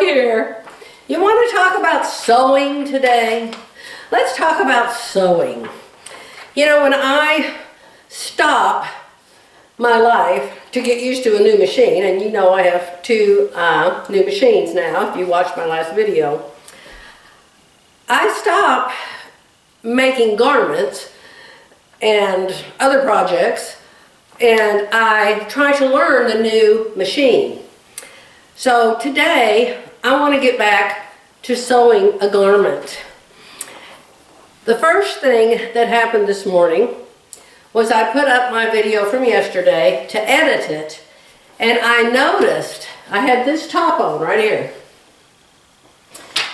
here. You want to talk about sewing today? Let's talk about sewing. You know, when I stop my life to get used to a new machine, and you know I have two new machines now, if you watched my last video, I stop making garments and other projects, and I try to learn the new machine. So today, I want to get back to sewing a garment. The first thing that happened this morning was I put up my video from yesterday to edit it, and I noticed I had this top on right here.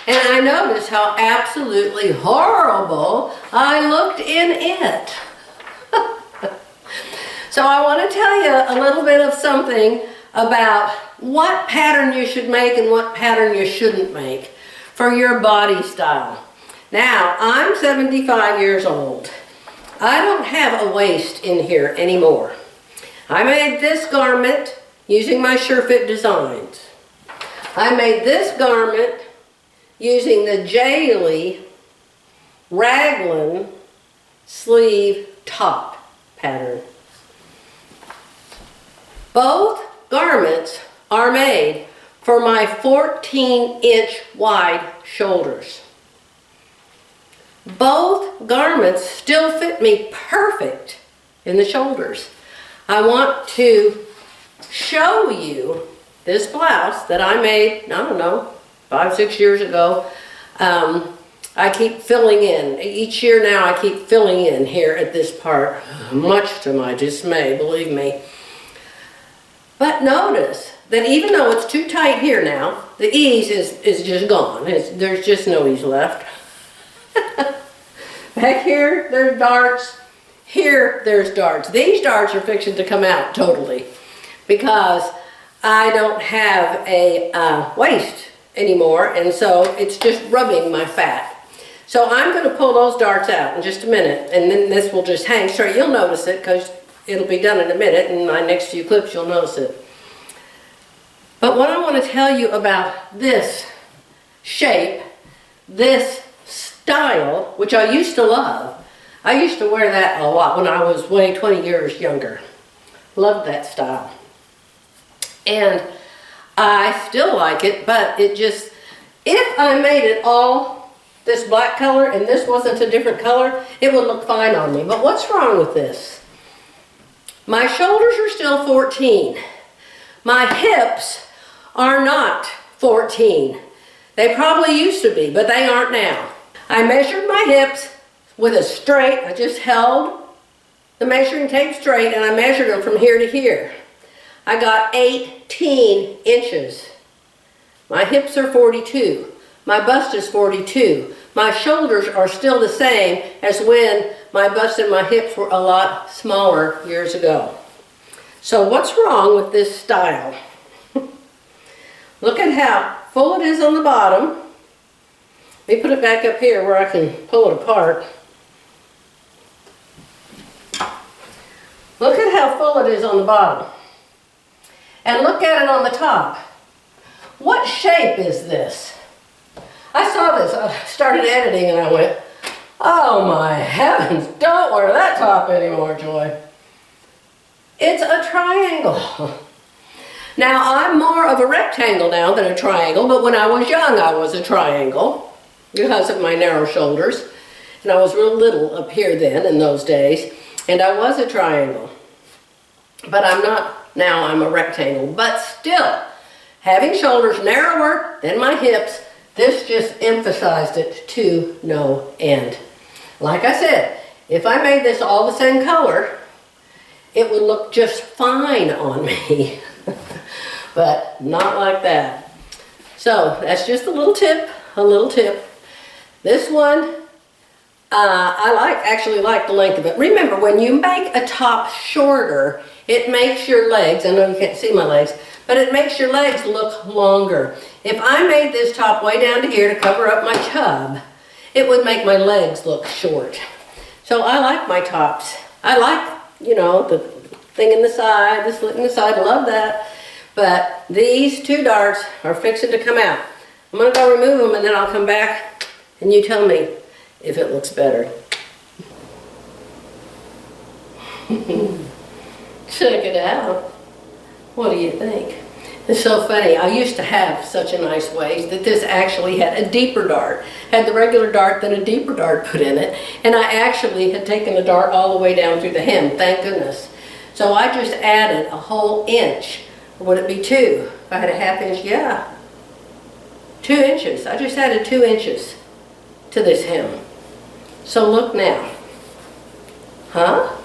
And I noticed how absolutely horrible I looked in it. So I want to tell you a little bit of something about what pattern you should make and what pattern you shouldn't make for your body style. Now, I'm 75 years old. I don't have a waist in here anymore. I made this garment using my SureFit designs. I made this garment using the Jaylee raglan sleeve top pattern. Both garments are made for my 14-inch wide shoulders. Both garments still fit me perfect in the shoulders. I want to show you this blouse that I made, I don't know, 5-6 years ago. I keep filling in. Each year now I keep filling in here at this part, much to my dismay, believe me. But notice that even though it's too tight here now, the ease is just gone. There's just no ease left. Back here, there's darts. Here, there's darts. These darts are fixing to come out totally because I don't have a waist anymore, and so it's just rubbing my fat. So I'm going to pull those darts out in just a minute, and then this will just hang straight. You'll notice it because it'll be done in a minute, and in my next few clips you'll notice it. But what I want to tell you about this shape, this style, which I used to love. I used to wear that a lot when I was 20 years younger. Loved that style. And I still like it, but it just, if I made it all this black color and this wasn't a different color, it would look fine on me. But what's wrong with this? My shoulders are still 14. My hips are not 14. They probably used to be, but they aren't now. I measured my hips with a straight, I just held the measuring tape straight and I measured them from here to here. I got 18 inches. My hips are 42. My bust is 42. My shoulders are still the same as when my bust and my hips were a lot smaller years ago. So what's wrong with this style? Look at how full it is on the bottom. Let me put it back up here where I can pull it apart. Look at how full it is on the bottom. And look at it on the top. What shape is this? I saw this, I started editing and I went, oh my heavens, don't wear that top anymore, Joy. It's a triangle. Now, I'm more of a rectangle now than a triangle, but when I was young, I was a triangle because of my narrow shoulders. And I was real little up here then in those days, and I was a triangle. But I'm not now, I'm a rectangle. But still, having shoulders narrower than my hips, this just emphasized it to no end. Like I said, if I made this all the same color, it would look just fine on me. But not like that. So that's just a little tip, This one, I actually like the length of it. Remember, when you make a top shorter, it makes your legs, I know you can't see my legs, but it makes your legs look longer. If I made this top way down to here to cover up my chub, it would make my legs look short. So I like my tops. I like, you know, the thing in the side, the slit in the side, I love that. But these two darts are fixing to come out. I'm gonna go remove them and then I'll come back and you tell me if it looks better. Check it out. What do you think? It's so funny. I used to have such a nice waist that this actually had a deeper dart. Had the regular dart, then a deeper dart put in it. And I actually had taken the dart all the way down through the hem, thank goodness. So I just added a whole inch. Or would it be 2? If I had a ½ inch, yeah. 2 inches. I just added 2 inches to this hem. So look now. Huh?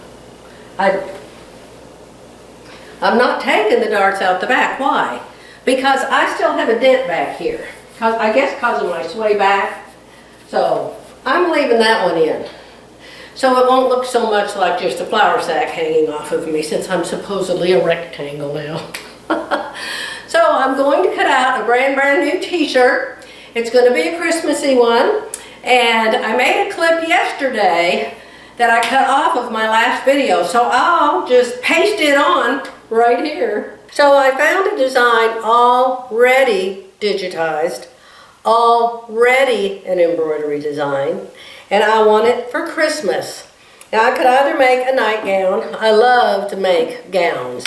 I'm not taking the darts out the back. Why? Because I still have a dent back here. I guess because of my sway back. So I'm leaving that one in. So it won't look so much like just a flour sack hanging off of me since I'm supposedly a rectangle now. So I'm going to cut out a brand new t-shirt. It's going to be a Christmassy one. And I made a clip yesterday that I cut off of my last video. So I'll just paste it on right here. So I found a design already digitized, already an embroidery design, and I want it for Christmas. Now I could either make a nightgown. I love to make gowns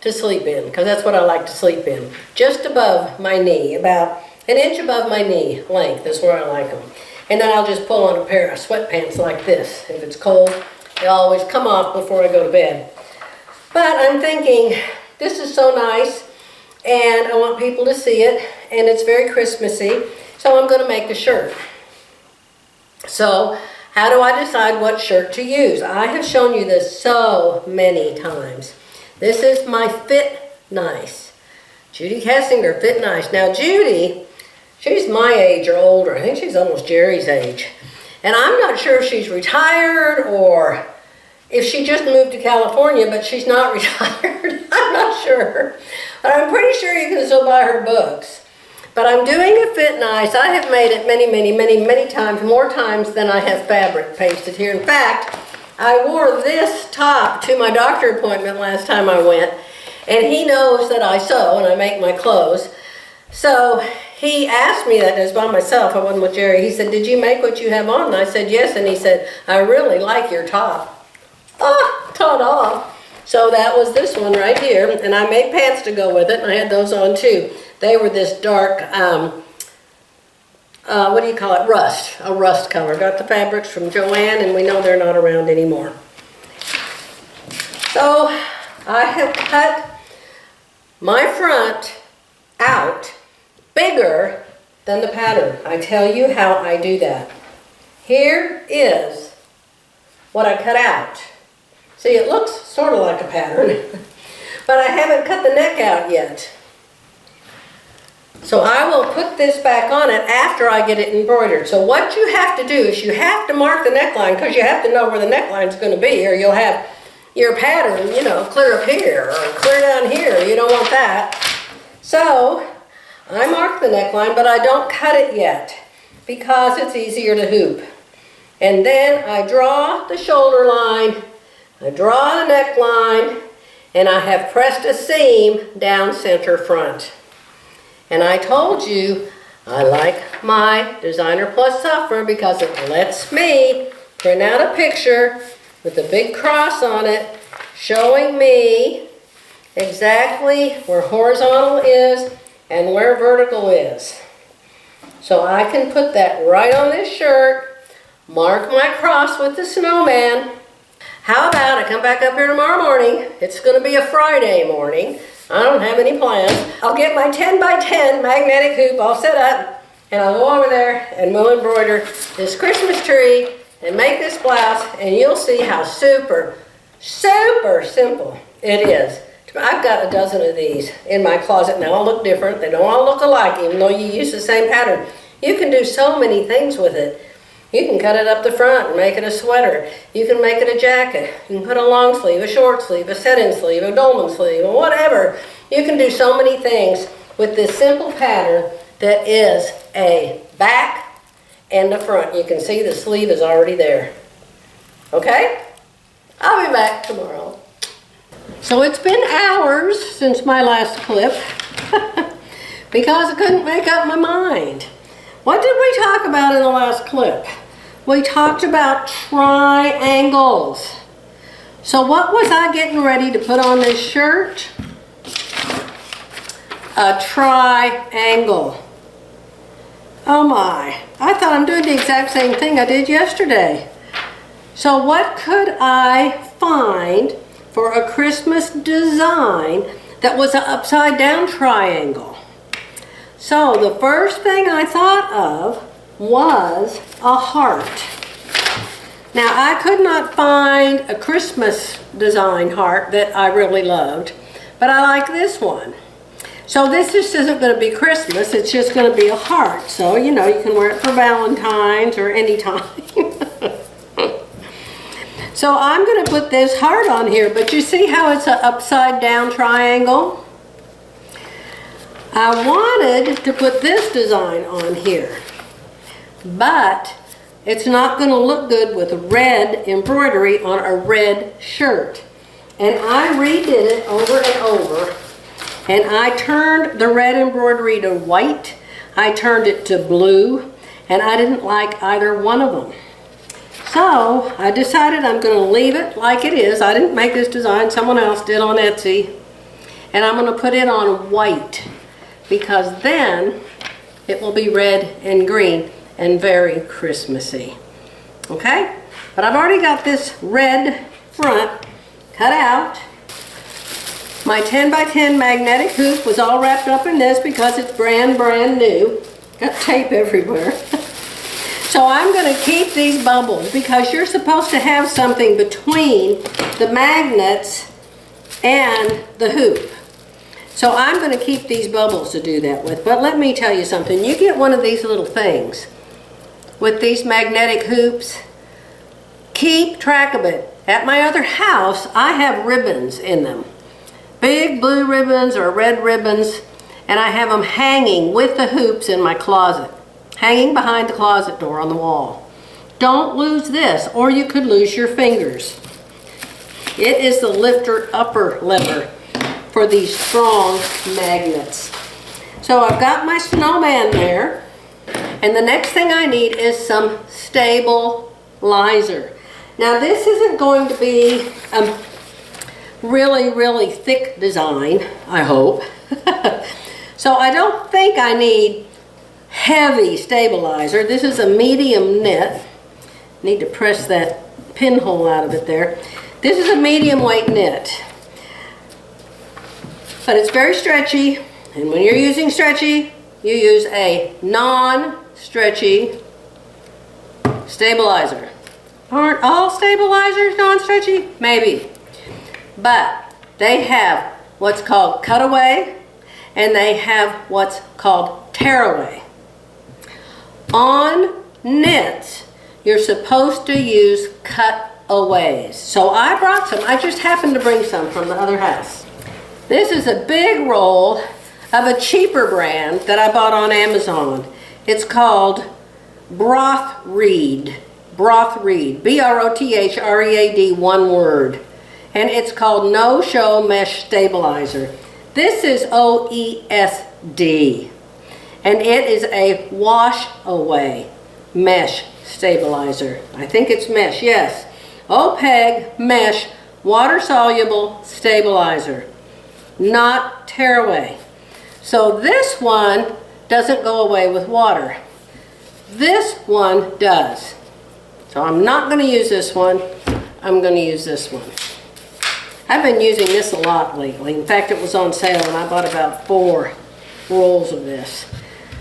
to sleep in because that's what I like to sleep in. Just above my knee, about 1 inch above my knee length is where I like them. And then I'll just pull on a pair of sweatpants like this. If it's cold, they always come off before I go to bed. But I'm thinking, this is so nice, and I want people to see it, and it's very Christmassy, so I'm going to make a shirt. So, how do I decide what shirt to use? I have shown you this so many times. This is my Fit Nice. Judy Kessinger, Fit Nice. Now, Judy, she's my age or older. I think she's almost Jerry's age. And I'm not sure if she's retired or if she just moved to California, but she's not retired. I'm not sure. But I'm pretty sure you can still buy her books. But I'm doing a Fit Nice. I have made it many times, more times than I have fabric pasted here. In fact, I wore this top to my doctor appointment last time I went, and he knows that I sew and I make my clothes. So he asked me that. I was by myself. I wasn't with Jerry. He said, "Did you make what you have on?" And I said, "Yes." And he said, "I really like your top." Ah, ta-da! So that was this one right here, and I made pants to go with it, and I had those on too. They were this dark, what do you call it, rust, a rust color. Got the fabrics from Joann, and we know they're not around anymore. So I have cut my front out bigger than the pattern. I tell you how I do that. Here is what I cut out. See, it looks sort of like a pattern, but I haven't cut the neck out yet. So I will put this back on it after I get it embroidered. So what you have to do is you have to mark the neckline because you have to know where the neckline is going to be, or you'll have your pattern, you know, clear up here or clear down here. You don't want that. So I mark the neckline, but I don't cut it yet because it's easier to hoop. And then I draw the shoulder line, I draw the neckline, and I have pressed a seam down center front. And I told you I like my Designer Plus software because it lets me print out a picture with a big cross on it showing me exactly where horizontal is and where vertical is. So I can put that right on this shirt, mark my cross with the snowman. How about I come back up here tomorrow morning? It's going to be a Friday morning. I don't have any plans. I'll get my 10 by 10 magnetic hoop all set up, and I'll go over there and we'll embroider this Christmas tree and make this blouse, and you'll see how super simple it is. I've got a dozen of these in my closet. They all look different. They don't all look alike, even though you use the same pattern. You can do so many things with it. You can cut it up the front and make it a sweater. You can make it a jacket. You can put a long sleeve, a short sleeve, a set-in sleeve, a dolman sleeve, or whatever. You can do so many things with this simple pattern that is a back and a front. You can see the sleeve is already there. Okay? I'll be back tomorrow. So it's been hours since my last clip. because I couldn't make up my mind. What did we talk about in the last clip? We talked about triangles. So what was I getting ready to put on this shirt? A triangle. Oh my, I thought I'm doing the exact same thing I did yesterday. So what could I find for a Christmas design that was an upside down triangle? So the first thing I thought of was a heart. Now I could not find a Christmas design heart that I really loved, but I like this one. So this just isn't going to be Christmas, it's just going to be a heart. So, you know, you can wear it for Valentine's or any time. So I'm going to put this heart on here, but you see how it's an upside down triangle? I wanted to put this design on here, but it's not going to look good with red embroidery on a red shirt. And I redid it over and over, and I turned the red embroidery to white, I turned it to blue, and I didn't like either one of them. So I decided I'm going to leave it like it is. I didn't make this design, someone else did on Etsy. And I'm going to put it on white, because then it will be red and green and very Christmassy. Okay? But I've already got this red front cut out. My 10 by 10 magnetic hoop was all wrapped up in this because it's brand new. Got tape everywhere. So I'm going to keep these bubbles because you're supposed to have something between the magnets and the hoop. So I'm going to keep these bubbles to do that with. But let me tell you something. You get one of these little things with these magnetic hoops, keep track of it. At my other house, I have ribbons in them. Big blue ribbons or red ribbons, and I have them hanging with the hoops in my closet, hanging behind the closet door on the wall. Don't lose this, or you could lose your fingers. It is the lifter upper lever for these strong magnets. So I've got my snowman there, and the next thing I need is some stabilizer. Now this isn't going to be a really thick design, I hope. So I don't think I need heavy stabilizer. This is a medium knit. Need to press that pinhole out of it there. This is a medium weight knit. But it's very stretchy, and when you're using stretchy, you use a non-stretchy stabilizer. Aren't all stabilizers non-stretchy? Maybe. But they have what's called cutaway, and they have what's called tearaway. On knits, you're supposed to use cutaways. So I brought some. I just happened to bring some from the other house. This is a big roll of a cheaper brand that I bought on Amazon. It's called Brothread. Brothread. B-R-O-T-H-R-E-A-D, one word. And it's called No Show Mesh Stabilizer. This is OESD. And it is a wash away mesh stabilizer. I think it's mesh, yes. OPEG mesh water soluble stabilizer. Not tearaway. So this one doesn't go away with water. This one does. So I'm not going to use this one. I'm going to use this one. I've been using this a lot lately. In fact, it was on sale and I bought about 4 rolls of this.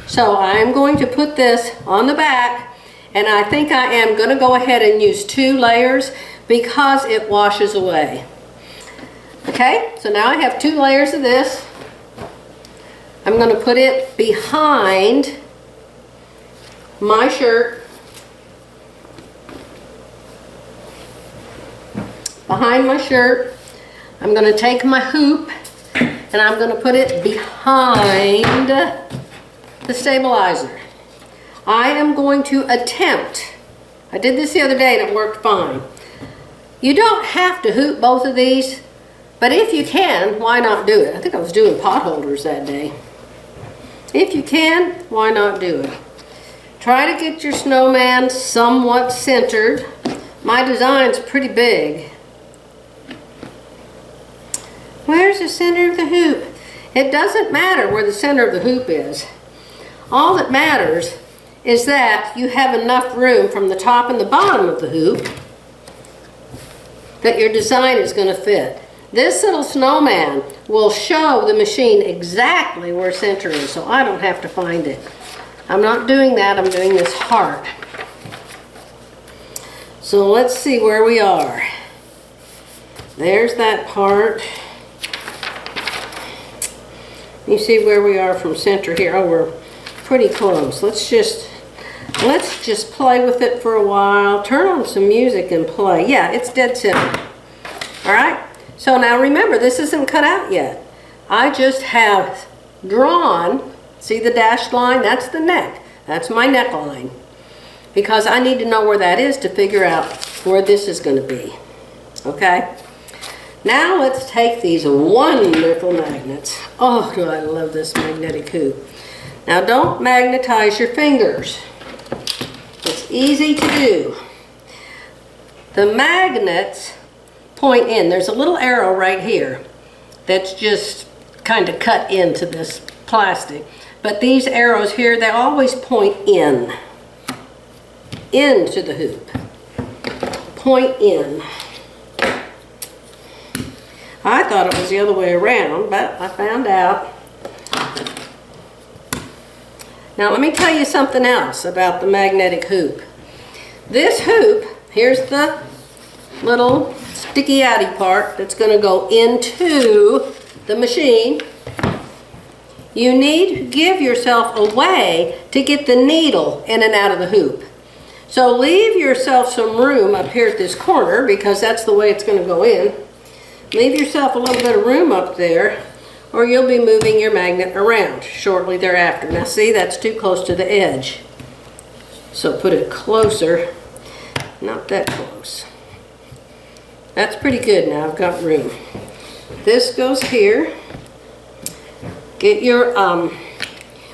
So I'm going to put this on the back, and I think I am going to go ahead and use 2 layers because it washes away. Okay, so now I have 2 layers of this. I'm going to put it behind my shirt. Behind my shirt. I'm going to take my hoop and I'm going to put it behind the stabilizer. I am going to attempt, I did this the other day and it worked fine. You don't have to hoop both of these, but if you can, why not do it? I think I was doing pot holders that day. If you can, why not do it? Try to get your snowman somewhat centered. My design's pretty big. Where's the center of the hoop? It doesn't matter where the center of the hoop is. All that matters is that you have enough room from the top and the bottom of the hoop that your design is going to fit. This little snowman will show the machine exactly where center is, so I don't have to find it. I'm not doing that, I'm doing this heart. So let's see where we are. There's that part. You see where we are from center here. Oh, we're pretty close. Let's just play with it for a while. Turn on some music and play. Yeah, it's dead center. All right? So now remember, this isn't cut out yet. I just have drawn, see the dashed line? That's the neck. That's my neckline. Because I need to know where that is to figure out where this is going to be. Okay? Now let's take these wonderful magnets. Oh, do I love this magnetic hoop. Now don't magnetize your fingers. It's easy to do. The magnets point in. There's a little arrow right here that's just kind of cut into this plastic. But these arrows here, they always point in. Into the hoop. Point in. I thought it was the other way around, but I found out. Now let me tell you something else about the magnetic hoop. This hoop, here's the little sticky outy part that's going to go into the machine. You need to give yourself a way to get the needle in and out of the hoop. So leave yourself some room up here at this corner, because that's the way it's going to go in. Leave yourself a little bit of room up there, or you'll be moving your magnet around shortly thereafter. Now see, that's too close to the edge. So put it closer, not that close. That's pretty good now, I've got room. This goes here. Get your,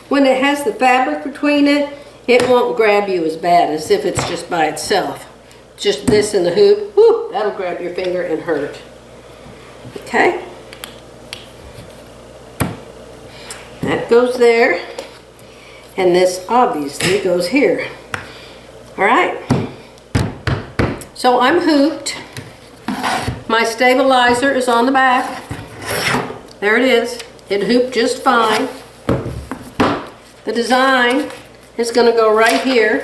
when it has the fabric between it, it won't grab you as bad as if it's just by itself. Just this in the hoop, whoo, that'll grab your finger and hurt. Okay? That goes there. And this obviously goes here. Alright? So I'm hooped. My stabilizer is on the back. There it is. It hooped just fine. The design is going to go right here.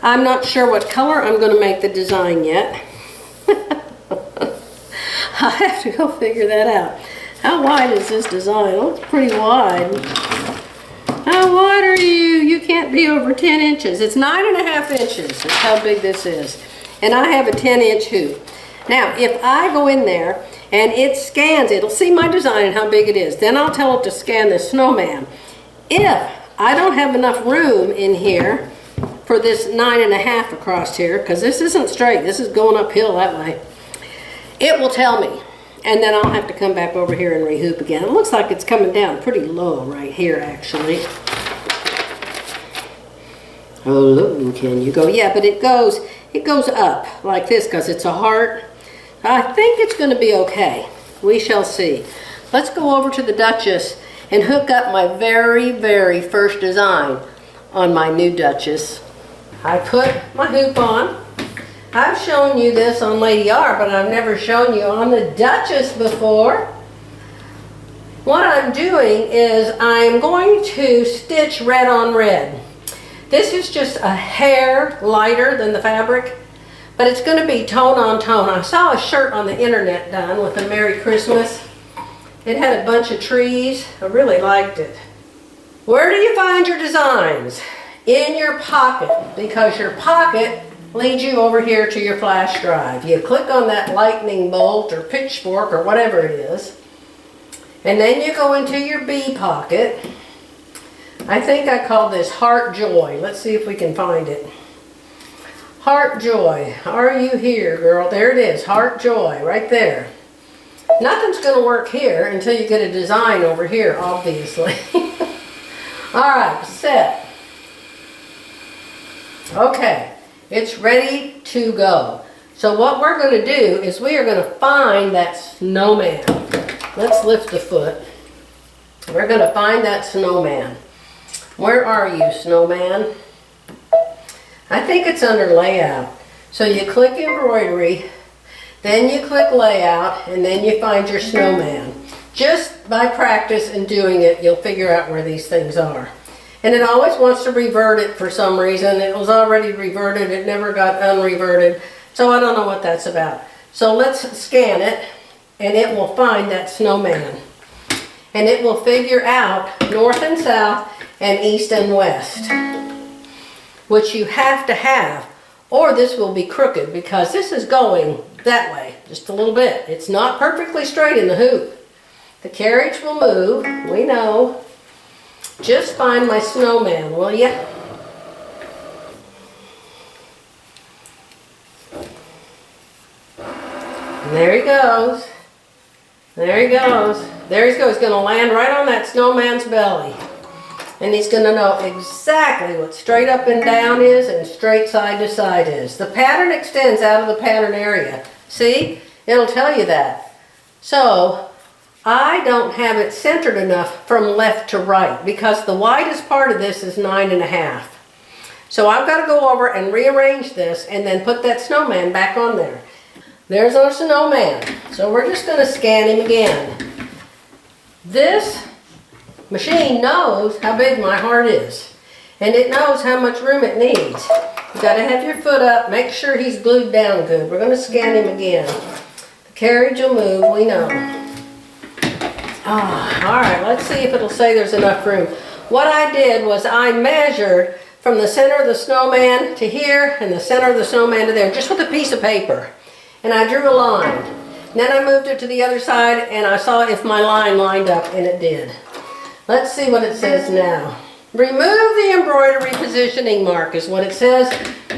I'm not sure what color I'm going to make the design yet. I have to go figure that out. How wide is this design? Oh, it's pretty wide. How wide are you? You can't be over 10 inches. It's 9.5 inches. That's how big this is. And I have a 10-inch hoop. Now, if I go in there and it scans, it'll see my design and how big it is. Then I'll tell it to scan this snowman. If I don't have enough room in here for this 9.5 across here, because this isn't straight, this is going uphill that way, it will tell me. And then I'll have to come back over here and rehoop again. It looks like it's coming down pretty low right here, actually. Oh, look, can you go? Yeah, but it goes up like this because it's a heart. I think it's going to be okay. We shall see. Let's go over to the Duchess and hook up my very, very first design on my new Duchess. I put my hoop on. I've shown you this on Lady R, but I've never shown you on the Duchess before. What I'm doing is I'm going to stitch red on red. This is just a hair lighter than the fabric, but it's going to be tone on tone. I saw a shirt on the internet done with a Merry Christmas. It had a bunch of trees. I really liked it. Where do you find your designs? In your pocket, because your pocket leads you over here to your flash drive. You click on that lightning bolt or pitchfork or whatever it is, and then you go into your B pocket. I think I call this Heart Joy. Let's see if we can find it. Heart Joy. Are you here, girl? There it is. Heart Joy, right there. Nothing's going to work here until you get a design over here, obviously. All right, set. Okay, it's ready to go. So what we're going to do is we are going to find that snowman. Let's lift the foot. We're going to find that snowman. Where are you, snowman? I think it's under layout. So you click embroidery, then you click layout, and then you find your snowman. Just by practice and doing it, you'll figure out where these things are. And it always wants to revert it for some reason. It was already reverted, it never got unreverted. So I don't know what that's about. So let's scan it, and it will find that snowman. And it will figure out north and south and east and west, which you have to have, or this will be crooked because this is going that way just a little bit. It's not perfectly straight in the hoop. The carriage will move, we know. Just find my snowman, will ya? And there he goes. There he goes. There he goes. He's going to land right on that snowman's belly. And he's going to know exactly what straight up and down is and straight side to side is. The pattern extends out of the pattern area. See? It'll tell you that. So, I don't have it centered enough from left to right because the widest part of this is 9.5. So I've got to go over and rearrange this and then put that snowman back on there. There's our snowman. So we're just going to scan him again. This machine knows how big my heart is. And it knows how much room it needs. You've got to have your foot up. Make sure he's glued down good. We're going to scan him again. The carriage will move, we know. Alright, let's see if it'll say there's enough room. What I did was I measured from the center of the snowman to here and the center of the snowman to there, just with a piece of paper. And I drew a line. Then I moved it to the other side and I saw if my line lined up, and it did. Let's see what it says now. Remove the embroidery positioning mark is what it says.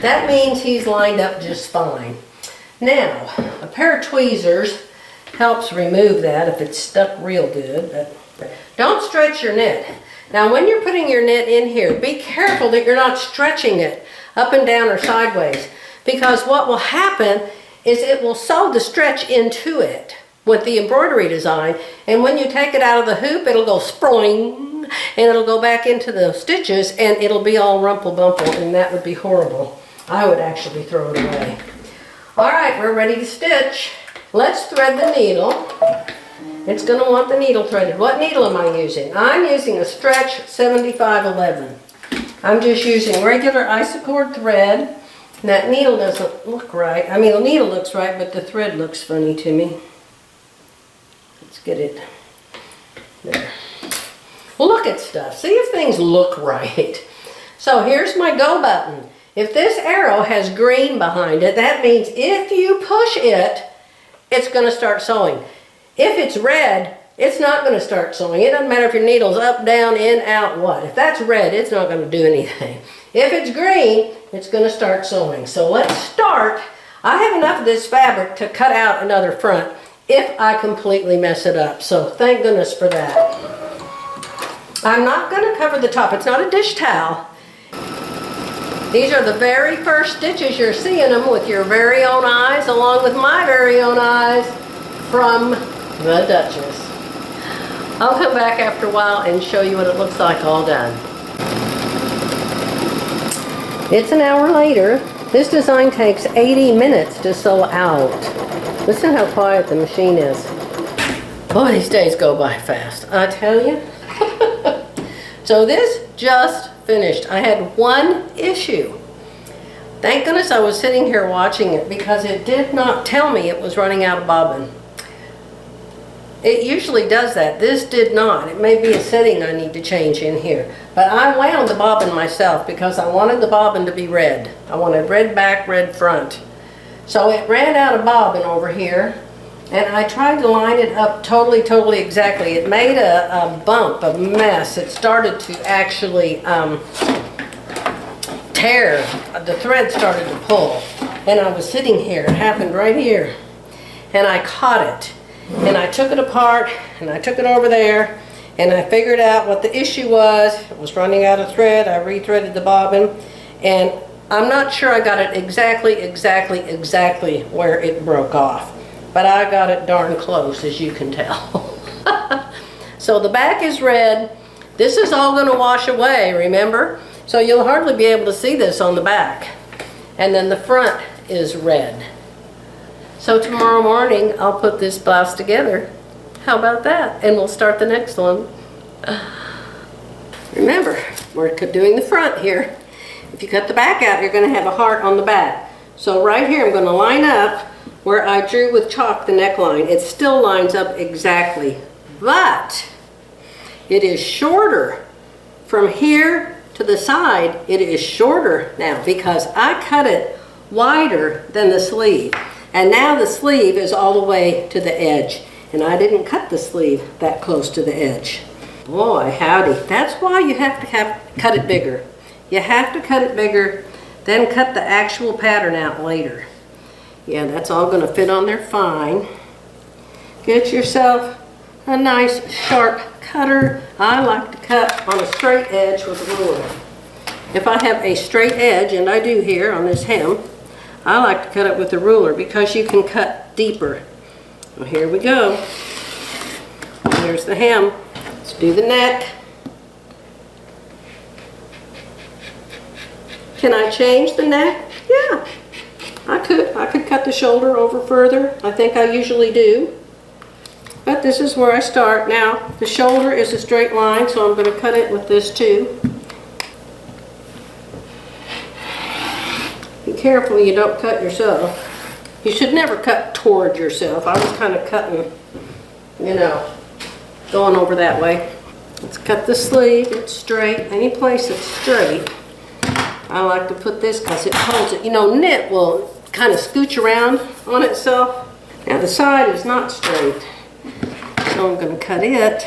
That means he's lined up just fine. Now, a pair of tweezers helps remove that if it's stuck real good. But don't stretch your knit. Now when you're putting your knit in here, be careful that you're not stretching it up and down or sideways, because what will happen is it will sew the stretch into it with the embroidery design, and when you take it out of the hoop, it'll go spring, and it'll go back into the stitches, and it'll be all rumple-bumple, and that would be horrible. I would actually throw it away. All right, we're ready to stitch. Let's thread the needle. It's going to want the needle threaded. What needle am I using? I'm using a stretch 7511. I'm just using regular isocord thread. And that needle doesn't look right. I mean, the needle looks right, but the thread looks funny to me. Let's get it there. Look at stuff. See if things look right. So here's my go button. If this arrow has green behind it, that means if you push it, it's going to start sewing. If it's red, it's not going to start sewing. It doesn't matter if your needle's up, down, in, out, what. If that's red, it's not going to do anything. If it's green, it's going to start sewing. So let's start. I have enough of this fabric to cut out another front if I completely mess it up. So thank goodness for that. I'm not going to cover the top. It's not a dish towel. These are the very first stitches. You're seeing them with your very own eyes, along with my very own eyes from the Duchess. I'll come back after a while and show you what it looks like all done. It's an hour later. This design takes 80 minutes to sew out. Listen how quiet the machine is. Boy, these days go by fast, I tell you. So this just finished. I had one issue. Thank goodness I was sitting here watching it, because it did not tell me it was running out of bobbin. It usually does that. This did not. It may be a setting I need to change in here. But I wound the bobbin myself because I wanted the bobbin to be red. I wanted red back, red front. So it ran out of bobbin over here, and I tried to line it up totally exactly. It made a bump, a mess. It started to actually tear. The thread started to pull. And I was sitting here. It happened right here. And I caught it. And I took it apart, and I took it over there, And I figured out what the issue was. It was running out of thread. I rethreaded the bobbin, and I'm not sure I got it exactly where it broke off. But I got it darn close, as you can tell. So the back is red. This is all going to wash away, remember? So you'll hardly be able to see this on the back. And then the front is red. So tomorrow morning, I'll put this blouse together. How about that? And we'll start the next one. Remember, we're doing the front here. If you cut the back out, you're going to have a heart on the back. So right here, I'm going to line up where I drew with chalk the neckline. It still lines up exactly, but it is shorter. From here to the side, it is shorter now because I cut it wider than the sleeve. And now the sleeve is all the way to the edge. And I didn't cut the sleeve that close to the edge. Boy, howdy. That's why you have to cut it bigger. You have to cut it bigger, then cut the actual pattern out later. Yeah, that's all going to fit on there fine. Get yourself a nice sharp cutter. I like to cut on a straight edge with a ruler. If I have a straight edge, and I do here on this hem, I like to cut it with a ruler because you can cut deeper. Well, here we go. There's the hem. Let's do the neck. Can I change the neck? Yeah, I could. I could cut the shoulder over further. I think I usually do. But this is where I start. Now, the shoulder is a straight line, so I'm going to cut it with this too. Be careful you don't cut yourself. You should never cut toward yourself. I was kind of cutting, you know, going over that way. Let's cut the sleeve. It's straight. Any place that's straight. I like to put this because it holds it. You know, knit will kind of scooch around on itself. Now the side is not straight. So I'm going to cut it.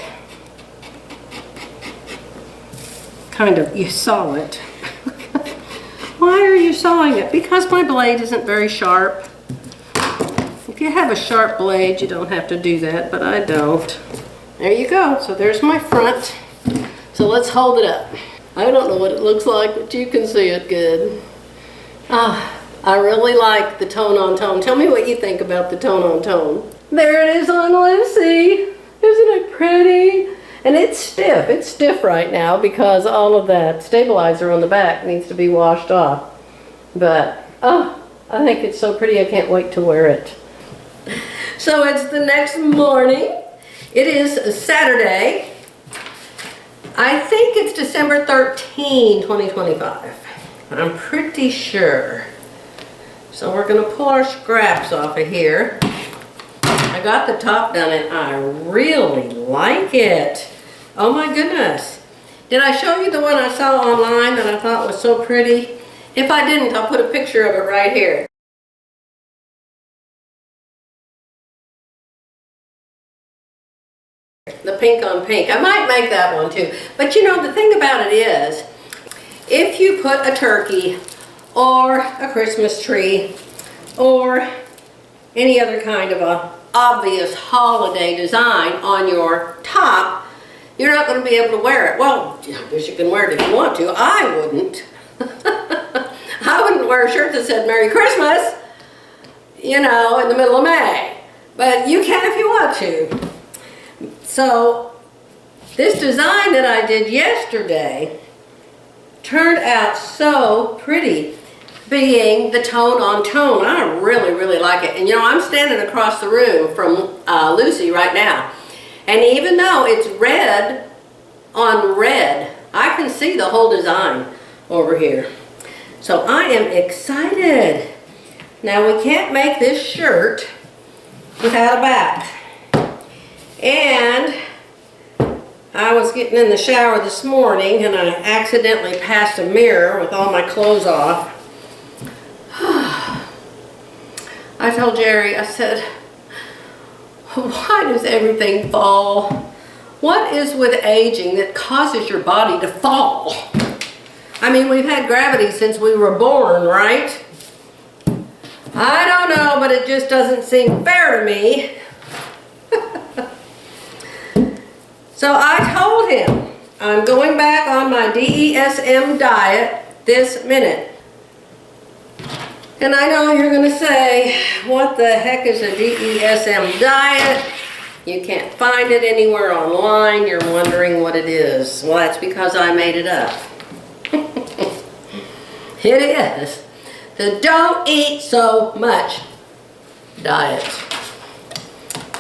Kind of, you saw it. Why are you sawing it? Because my blade isn't very sharp. If you have a sharp blade, you don't have to do that, but I don't. There you go. So there's my front. So let's hold it up. I don't know what it looks like, but you can see it good. I really like the tone on tone. Tell me what you think about the tone on tone. There it is on Lucy. Isn't it pretty? And it's stiff. It's stiff right now because all of that stabilizer on the back needs to be washed off. But, I think it's so pretty I can't wait to wear it. So it's the next morning. It is Saturday. I think it's December 13, 2025. I'm pretty sure. So we're going to pull our scraps off of here. I got the top done and I really like it. Oh my goodness. Did I show you the one I saw online that I thought was so pretty? If I didn't, I'll put a picture of it right here. The pink on pink. I might make that one too. But you know, the thing about it is, if you put a turkey or a Christmas tree or any other kind of a obvious holiday design on your top, you're not going to be able to wear it. Well, I guess you can wear it if you want to. I wouldn't. I wouldn't wear a shirt that said Merry Christmas, you know, in the middle of May. But you can if you want to. So, this design that I did yesterday turned out so pretty, being the tone on tone. I really, really like it. And you know, I'm standing across the room from Lucy right now. And even though it's red on red, I can see the whole design over here. So I am excited. Now we can't make this shirt without a back. And I was getting in the shower this morning and I accidentally passed a mirror with all my clothes off. I told Jerry, I said, why does everything fall? What is with aging that causes your body to fall? I mean, we've had gravity since we were born, right? I don't know, but it just doesn't seem fair to me. So I told him, I'm going back on my DESM diet this minute. And I know you're going to say, what the heck is a DESM diet? You can't find it anywhere online. You're wondering what it is. Well, that's because I made it up. It is the don't eat so much diet.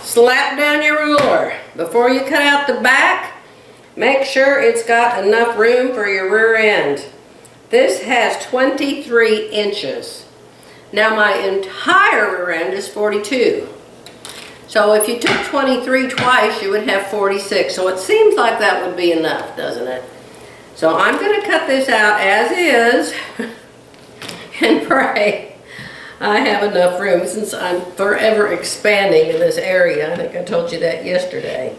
Slap down your ruler. Before you cut out the back, make sure it's got enough room for your rear end. This has 23 inches. Now my entire rear end is 42. So if you took 23 twice, you would have 46. So it seems like that would be enough, doesn't it? So I'm going to cut this out as is and pray I have enough room since I'm forever expanding in this area. I think I told you that yesterday.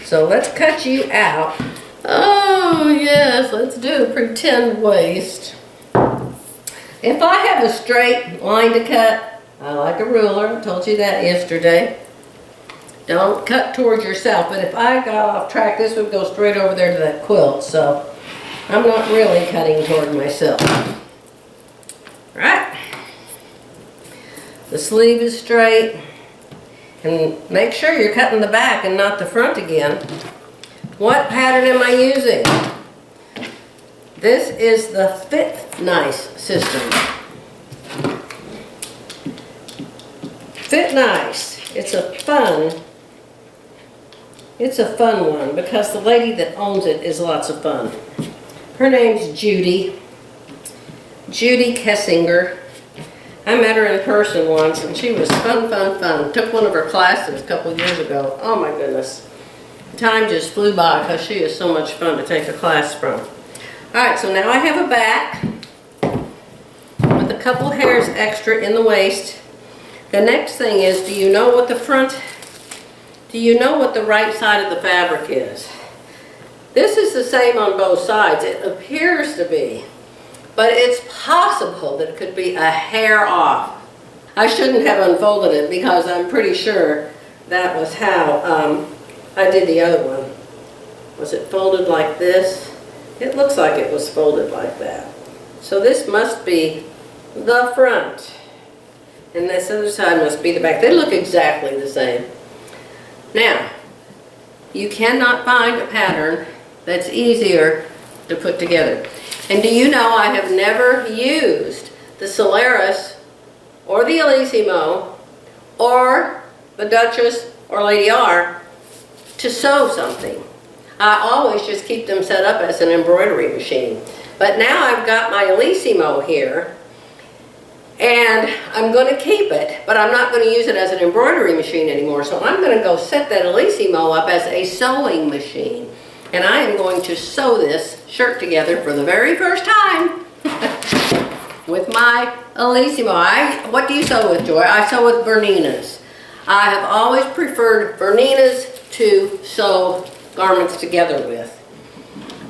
So let's cut you out. Oh yes, let's do a pretend waist. If I have a straight line to cut, I like a ruler. I told you that yesterday. Don't cut towards yourself, but if I got off track, this would go straight over there to that quilt, so I'm not really cutting toward myself. Right? The sleeve is straight, and make sure you're cutting the back and not the front again. What pattern am I using? This is the Fit Nice system. Fit Nice. It's a fun one because the lady that owns it is lots of fun. Her name's Judy Kessinger. I met her in person once and she was fun. Took one of her classes a couple years ago. Oh my goodness. Time just flew by because she is so much fun to take a class from. Alright, so now I have a back with a couple hairs extra in the waist. The next thing is, do you know what the right side of the fabric is? This is the same on both sides. It appears to be, but it's possible that it could be a hair off. I shouldn't have unfolded it because I'm pretty sure that was how I did the other one. Was it folded like this? It looks like it was folded like that. So this must be the front. And this other side must be the back. They look exactly the same. Now, you cannot find a pattern that's easier to put together. And do you know I have never used the Solaris or the Elissimo or the Duchess or Lady R to sew something. I always just keep them set up as an embroidery machine. But now I've got my Elissimo here, and I'm going to keep it, but I'm not going to use it as an embroidery machine anymore. So I'm going to go set that Elissimo up as a sewing machine. And I am going to sew this shirt together for the very first time with my Elissimo. What do you sew with, Joy? I sew with Berninas. I have always preferred Berninas to sew garments together with.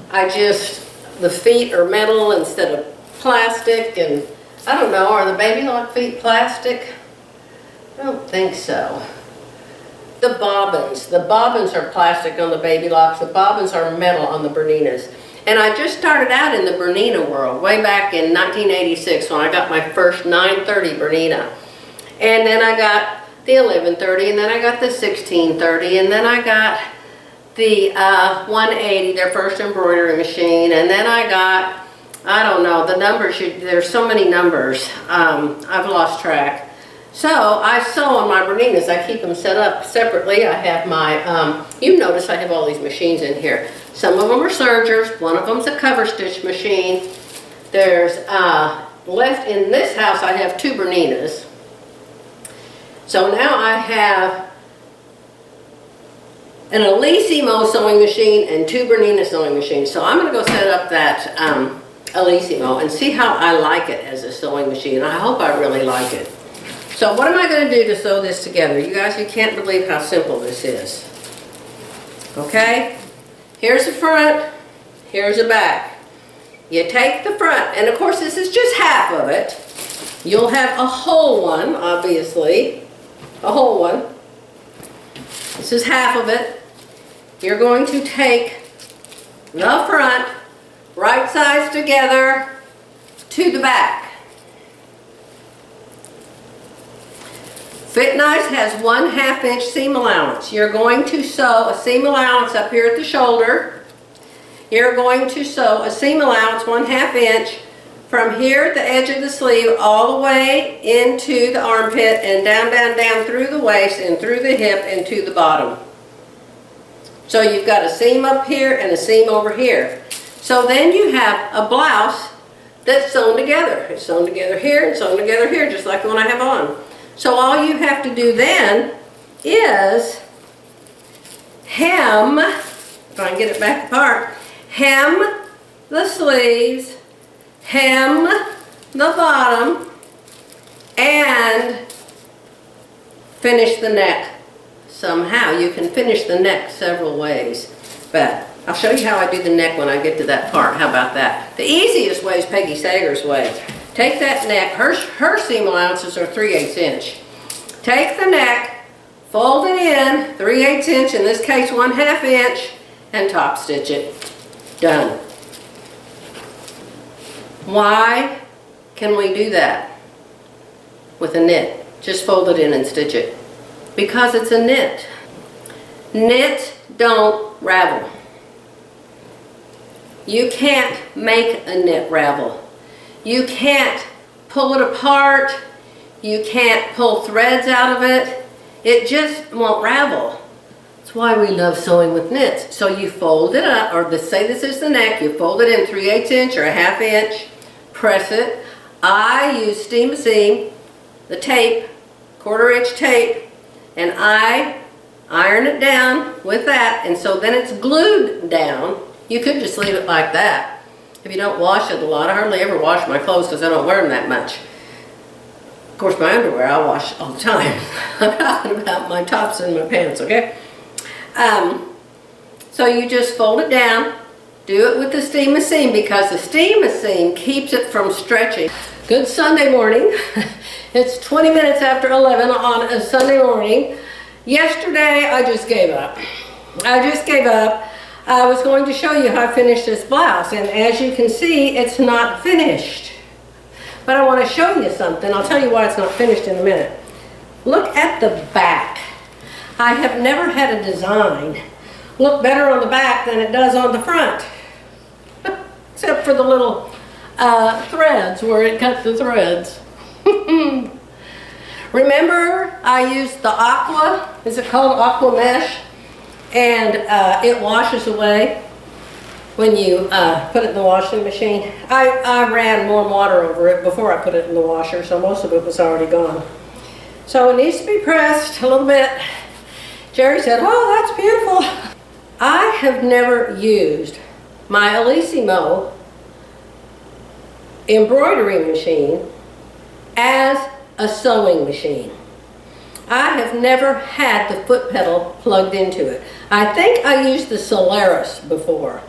The feet are metal instead of plastic, and I don't know, are the baby lock feet plastic? I don't think so. The bobbins are plastic on the baby locks. The bobbins are metal on the Berninas. And I just started out in the Bernina world way back in 1986 when I got my first 930 Bernina. And then I got the 1130, and then I got the 1630, and then I got the 180, their first embroidery machine, and then I got, I don't know, the numbers, there's so many numbers, I've lost track. So I sew on my Berninas. I keep them set up separately. I have my, you notice I have all these machines in here. Some of them are sergers, one of them's a cover stitch machine. There's, left in this house I have 2 Berninas. So now I have an Elissimo sewing machine and 2 Bernina sewing machines. So I'm going to go set up that Elissimo and see how I like it as a sewing machine. I hope I really like it. So what am I going to do to sew this together? You guys, you can't believe how simple this is. Okay? Here's the front, here's the back. You take the front, and of course this is just half of it. You'll have a whole one, obviously. A whole one. This is half of it. you're going to take the front, right sides together to the back. Fit Nice has 1/2 inch seam allowance. You're going to sew a seam allowance up here at the shoulder. You're going to sew a seam allowance 1/2 inch from here at the edge of the sleeve all the way into the armpit and down, down, down through the waist and through the hip and to the bottom. So you've got a seam up here and a seam over here. So then you have a blouse that's sewn together. It's sewn together here and sewn together here, just like the one I have on. So all you have to do then is hem, if I can get it back apart, hem the sleeves, hem the bottom, and finish the neck somehow. You can finish the neck several ways, but I'll show you how I do the neck when I get to that part. How about that? The easiest way is Peggy Sager's way. Take that neck, her seam allowances are 3/8 inch. Take the neck, fold it in, 3/8 inch, in this case 1/2 inch, and top stitch it. Done. Why can we do that with a knit? Just fold it in and stitch it. Because it's a knit. Knits don't ravel. You can't make a knit ravel. You can't pull it apart. You can't pull threads out of it. It just won't ravel. That's why we love sewing with knits. So you fold it up, or say this is the neck, you fold it in 3/8 inch or 1/2 inch, press it. I use steam seam, the tape, 1/4 inch tape, and I iron it down with that, and so then it's glued down. You could just leave it like that. If you don't wash it a lot, I hardly ever wash my clothes because I don't wear them that much. Of course, my underwear I wash all the time. I'm talking about my tops and my pants, okay? So you just fold it down. Do it with the steam seam because the steam seam keeps it from stretching. Good Sunday morning. It's 20 minutes after 11 on a Sunday morning. Yesterday, I just gave up. I was going to show you how I finished this blouse, and as you can see, it's not finished. But I want to show you something. I'll tell you why it's not finished in a minute. Look at the back. I have never had a design look better on the back than it does on the front. Except for the little threads where it cuts the threads. Remember, I used the aqua, is it called aqua mesh? And it washes away when you put it in the washing machine. I ran warm water over it before I put it in the washer, so most of it was already gone. So it needs to be pressed a little bit. Jerry said, oh, that's beautiful. I have never used my Elissimo embroidery machine as a sewing machine. I have never had the foot pedal plugged into it. I think I used the Solaris before.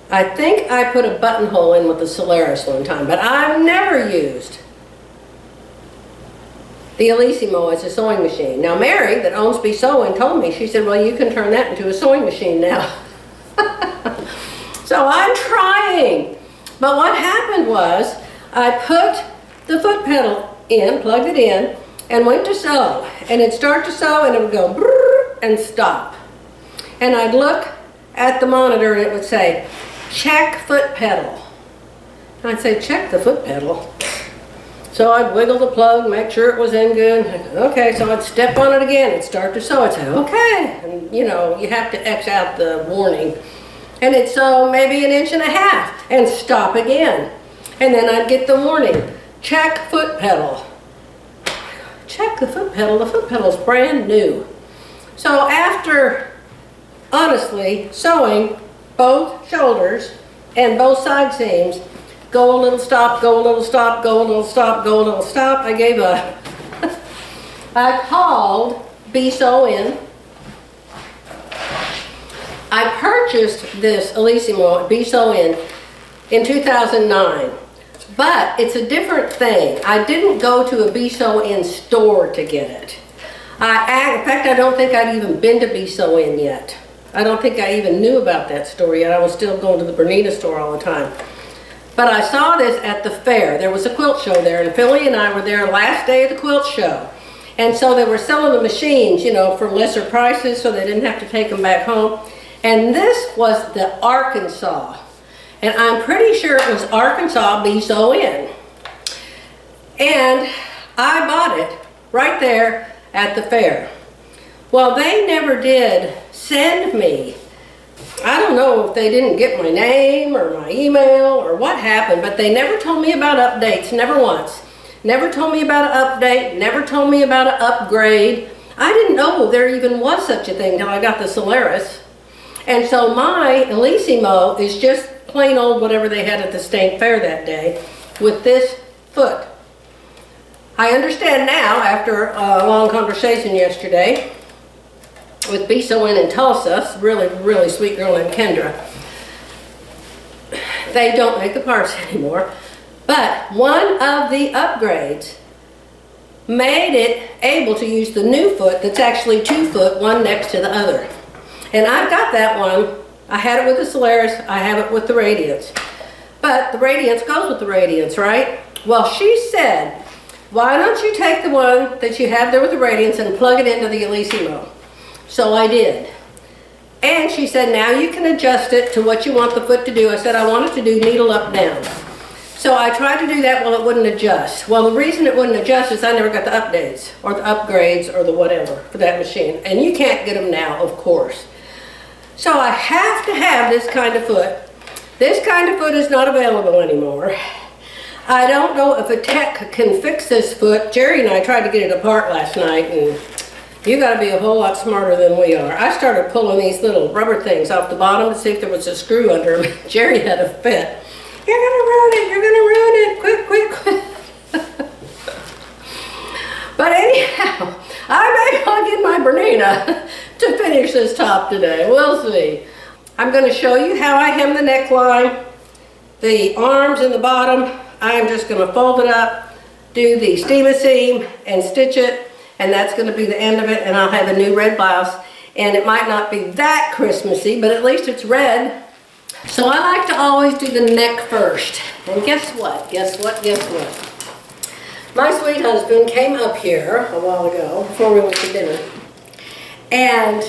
I think I put a buttonhole in with the Solaris one time, but I've never used the Elissimo as a sewing machine. Now Mary, that owns Be Sewing, told me, she said, well, you can turn that into a sewing machine now. So I'm trying. But what happened was, I put the foot pedal in, plugged it in, and went to sew. And it'd start to sew and it would go brrr and stop. And I'd look at the monitor and it would say, check foot pedal. And I'd say, check the foot pedal. So I'd wiggle the plug, make sure it was in good. Okay, so I'd step on it again and start to sew. I'd say, okay. And you know, you have to X out the warning. And it'd sew maybe 1.5 inches and stop again. And then I'd get the warning, check foot pedal. Check the foot pedal's brand new. So after, honestly, sewing both shoulders and both side seams, go a little stop, go a little stop, go a little stop, go a little stop, I gave up. I called Be Sewing. I purchased this Elissimo Be Sewing in 2009. But it's a different thing. I didn't go to a Be Sewing store to get it. In fact, I don't think I'd even been to Be Sewing yet. I don't think I even knew about that store yet. I was still going to the Bernina store all the time. But I saw this at the fair. There was a quilt show there, and Philly and I were there last day of the quilt show. And so they were selling the machines, you know, for lesser prices so they didn't have to take them back home. And this was the Arkansas. And I'm pretty sure it was Arkansas B-sew-in. And I bought it right there at the fair. Well, they never did send me. I don't know if they didn't get my name or my email or what happened, but they never told me about updates, never once. Never told me about an update, never told me about an upgrade. I didn't know there even was such a thing until I got the Solaris. And so my Elissimo is just plain old whatever they had at the state fair that day with this foot. I understand now, after a long conversation yesterday with B-sew-in in Tulsa, really, really sweet girl named Kendra, they don't make the parts anymore. But one of the upgrades made it able to use the new foot that's actually 2 foot, one next to the other. And I've got that one. I had it with the Solaris, I have it with the Radiance. But the Radiance goes with the Radiance, right? Well, she said, why don't you take the one that you have there with the Radiance and plug it into the Elissimo? So I did. And she said, now you can adjust it to what you want the foot to do. I said, I want it to do needle up down. So I tried to do that, well, it wouldn't adjust. Well, the reason it wouldn't adjust is I never got the updates or the upgrades or the whatever for that machine. And you can't get them now, of course. So I have to have this kind of foot. This kind of foot is not available anymore. I don't know if a tech can fix this foot. Jerry and I tried to get it apart last night, and you got to be a whole lot smarter than we are. I started pulling these little rubber things off the bottom to see if there was a screw under them. Jerry had a fit. You're going to ruin it. You're going to ruin it. Quick, quick, quick. But anyhow, I may not get my Bernina to finish this top today. We'll see. I'm going to show you how I hem the neckline, the arms and the bottom. I am just going to fold it up, do the steam seam, and stitch it, and that's going to be the end of it, and I'll have a new red blouse. And it might not be that Christmassy, but at least it's red. So I like to always do the neck first. And guess what? Guess what? Guess what? My sweet husband came up here a while ago, before we went to dinner, and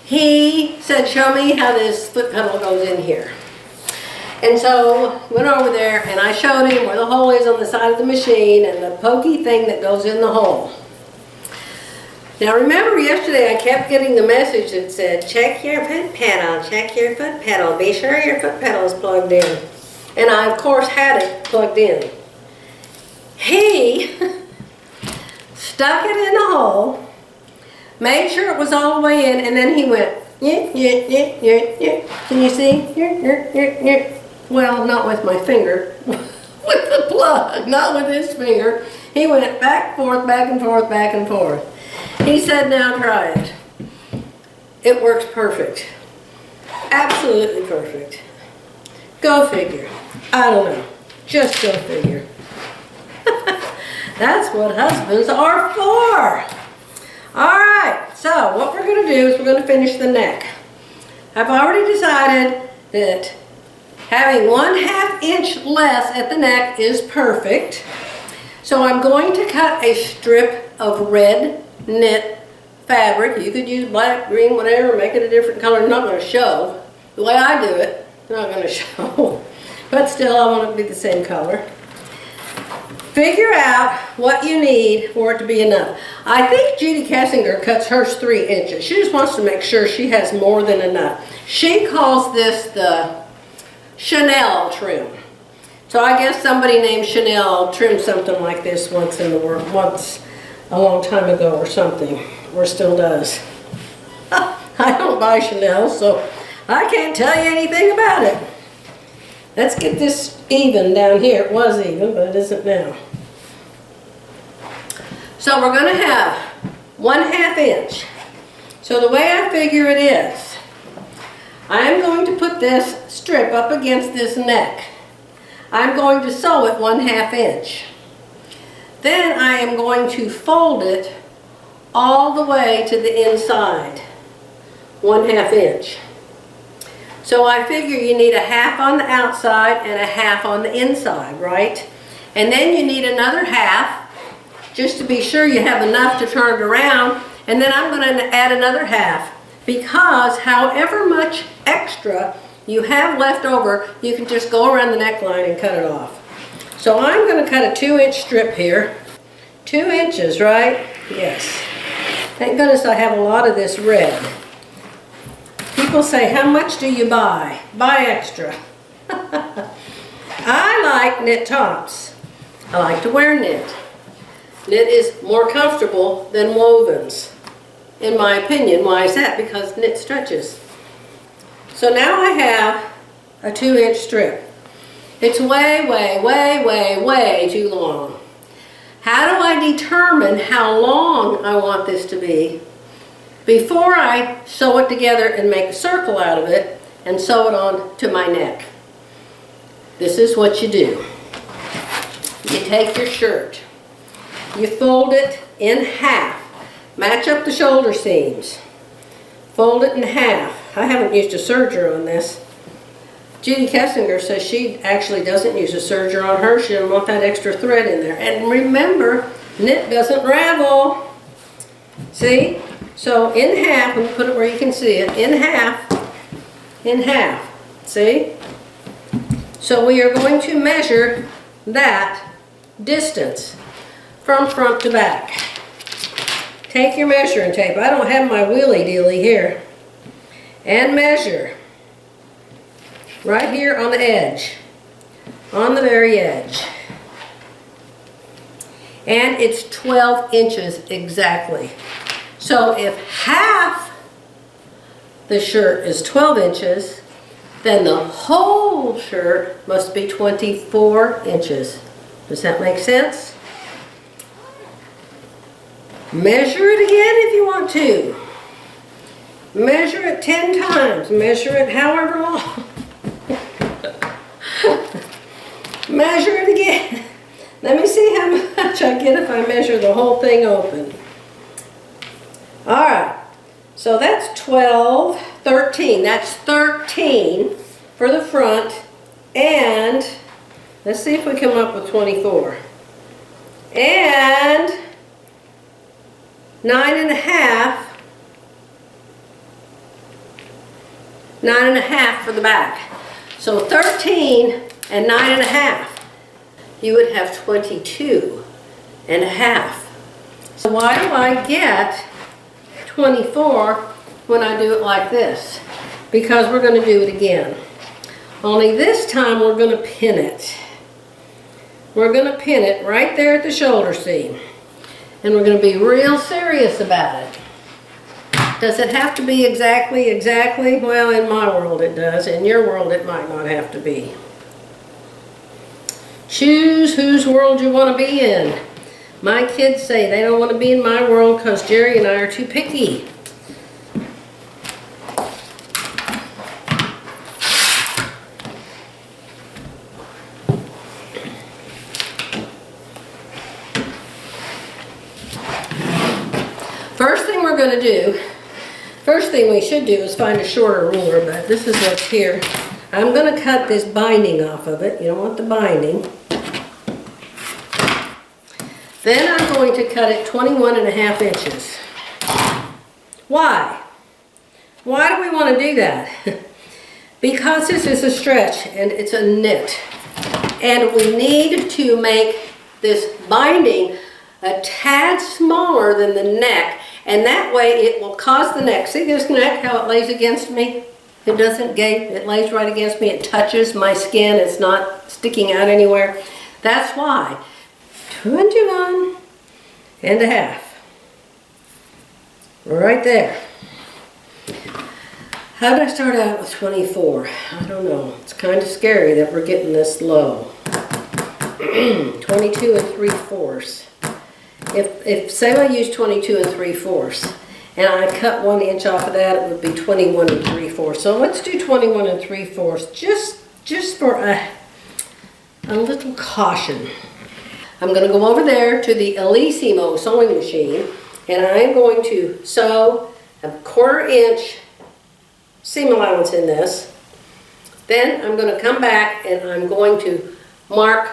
he said, show me how this foot pedal goes in here. And so went over there and I showed him where the hole is on the side of the machine and the pokey thing that goes in the hole. Now remember yesterday I kept getting the message that said, check your foot pedal, check your foot pedal, be sure your foot pedal is plugged in. And I of course had it plugged in. He stuck it in the hole, made sure it was all the way in, and then he went, yeah, yeah, yeah, yeah, yeah. Can you see? Yeah, yeah, yeah, yeah. Well, not with my finger, with the plug, not with his finger. He went back and forth, back and forth, back and forth. He said, now try it. It works perfect. Absolutely perfect. Go figure. I don't know. Just go figure. That's what husbands are for. All right, so what we're going to do is we're going to finish the neck. I've already decided that having 1/2 inch less at the neck is perfect. So I'm going to cut a strip of red knit fabric. You could use black, green, whatever, make it a different color. I'm not going to show. The way I do it, I'm not going to show. But still, I want it to be the same color. Figure out what you need for it to be enough. I think Judy Kessinger cuts hers 3 inches. She just wants to make sure she has more than enough. She calls this the Chanel trim. So I guess somebody named Chanel trimmed something like this once in the world, once a long time ago or something, or still does. I don't buy Chanel, so I can't tell you anything about it. Let's get this even down here. It was even, but it isn't now. So we're going to have 1/2 inch. So the way I figure it is, I am going to put this strip up against this neck. I'm going to sew it 1/2 inch. Then I am going to fold it all the way to the inside. 1/2 inch. So I figure you need a half on the outside and a half on the inside, right? And then you need another half just to be sure you have enough to turn it around. And then I'm going to add another half, because however much extra you have left over, you can just go around the neckline and cut it off. So I'm going to cut a 2-inch strip here. 2 inches, right? Yes. Thank goodness I have a lot of this red. People say, how much do you buy? Buy extra. I like knit tops. I like to wear knit. Knit is more comfortable than wovens, in my opinion. Why is that? Because knit stretches. So now I have a 2-inch strip. It's way, way, way, way, way too long. How do I determine how long I want this to be before I sew it together and make a circle out of it and sew it on to my neck? This is what you do. You take your shirt, you fold it in half, match up the shoulder seams, fold it in half. I haven't used a serger on this. Judy Kessinger says she actually doesn't use a serger on her. She doesn't want that extra thread in there. And remember, knit doesn't ravel. See? So in half, let me put it where you can see it, in half, see? So we are going to measure that distance from front to back. Take your measuring tape. I don't have my wheelie dealy here. And measure right here on the edge, on the very edge. And it's 12 inches exactly. So if half the shirt is 12 inches, then the whole shirt must be 24 inches. Does that make sense? Measure it again if you want to. Measure it 10 times. Measure it however long. Measure it again. Let me see how much I get if I measure the whole thing open. Alright, so that's 12, 13. That's 13 for the front, and let's see if we come up with 24. And 9.5. 9.5 for the back. So 13 and 9.5. You would have 22.5. So why do I get 24 when I do it like this? Because we're going to do it again. Only this time we're going to pin it. We're going to pin it right there at the shoulder seam. And we're going to be real serious about it. Does it have to be exactly? Well, in my world it does. In your world it might not have to be. Choose whose world you want to be in. My kids say they don't want to be in my world because Jerry and I are too picky. First thing we should do is find a shorter ruler, but this is what's here. I'm going to cut this binding off of it. You don't want the binding. Then I'm going to cut it 21.5 inches. Why? Why do we want to do that? Because this is a stretch and it's a knit. And we need to make this binding a tad smaller than the neck, and that way it will cause the neck. See this neck, how it lays against me? It doesn't gape, it lays right against me. It touches my skin, it's not sticking out anywhere. That's why. 21.5. Right there. How did I start out with 24? I don't know. It's kind of scary that we're getting this low. 22 3/4. If say I use 22 3/4 and I cut 1 inch off of that, it would be 21 3/4. So let's do 21 3/4 just for a little caution. I'm going to go over there to the Elissimo sewing machine and I'm going to sew a 1/4 inch seam allowance in this. Then I'm going to come back and I'm going to mark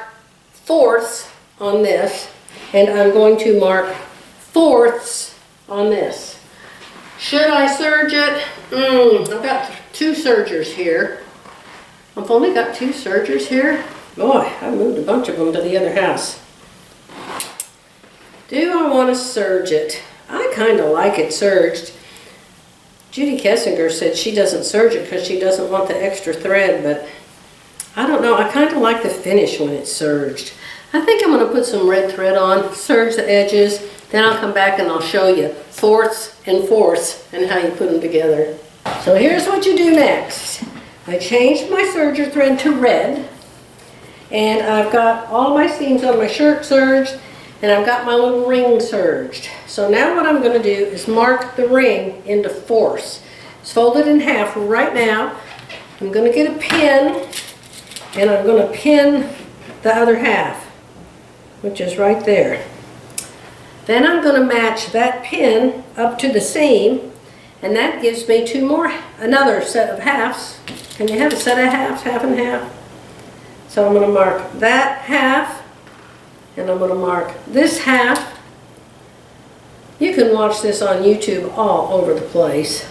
fourths on this, and I'm going to mark fourths on this. Should I serge it? I've got 2 sergers here. I've only got 2 sergers here. Boy, I moved a bunch of them to the other house. Do I want to serge it? I kind of like it serged. Judy Kessinger said she doesn't serge it because she doesn't want the extra thread, but I don't know. I kind of like the finish when it's serged. I think I'm going to put some red thread on, serge the edges, then I'll come back and I'll show you fourths and fourths and how you put them together. So here's what you do next. I changed my serger thread to red, and I've got all my seams on my shirt serged, and I've got my little ring serged. So now what I'm going to do is mark the ring into fourths. It's folded in half right now. I'm going to get a pin, and I'm going to pin the other half, which is right there. Then I'm going to match that pin up to the seam, and that gives me another set of halves. Can you have a set of halves, half and half? So I'm going to mark that half, and I'm going to mark this half. You can watch this on YouTube all over the place.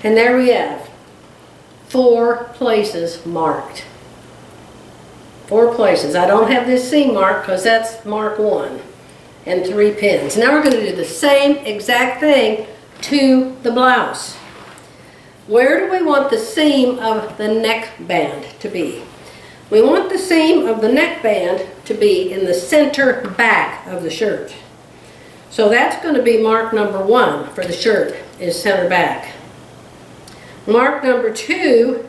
And there we have 4 places marked. 4 places. I don't have this seam marked because that's mark 1 and 3 pins. Now we're going to do the same exact thing to the blouse. Where do we want the seam of the neckband to be? We want the seam of the neckband to be in the center back of the shirt. So that's going to be mark number 1 for the shirt, is center back. Mark number 2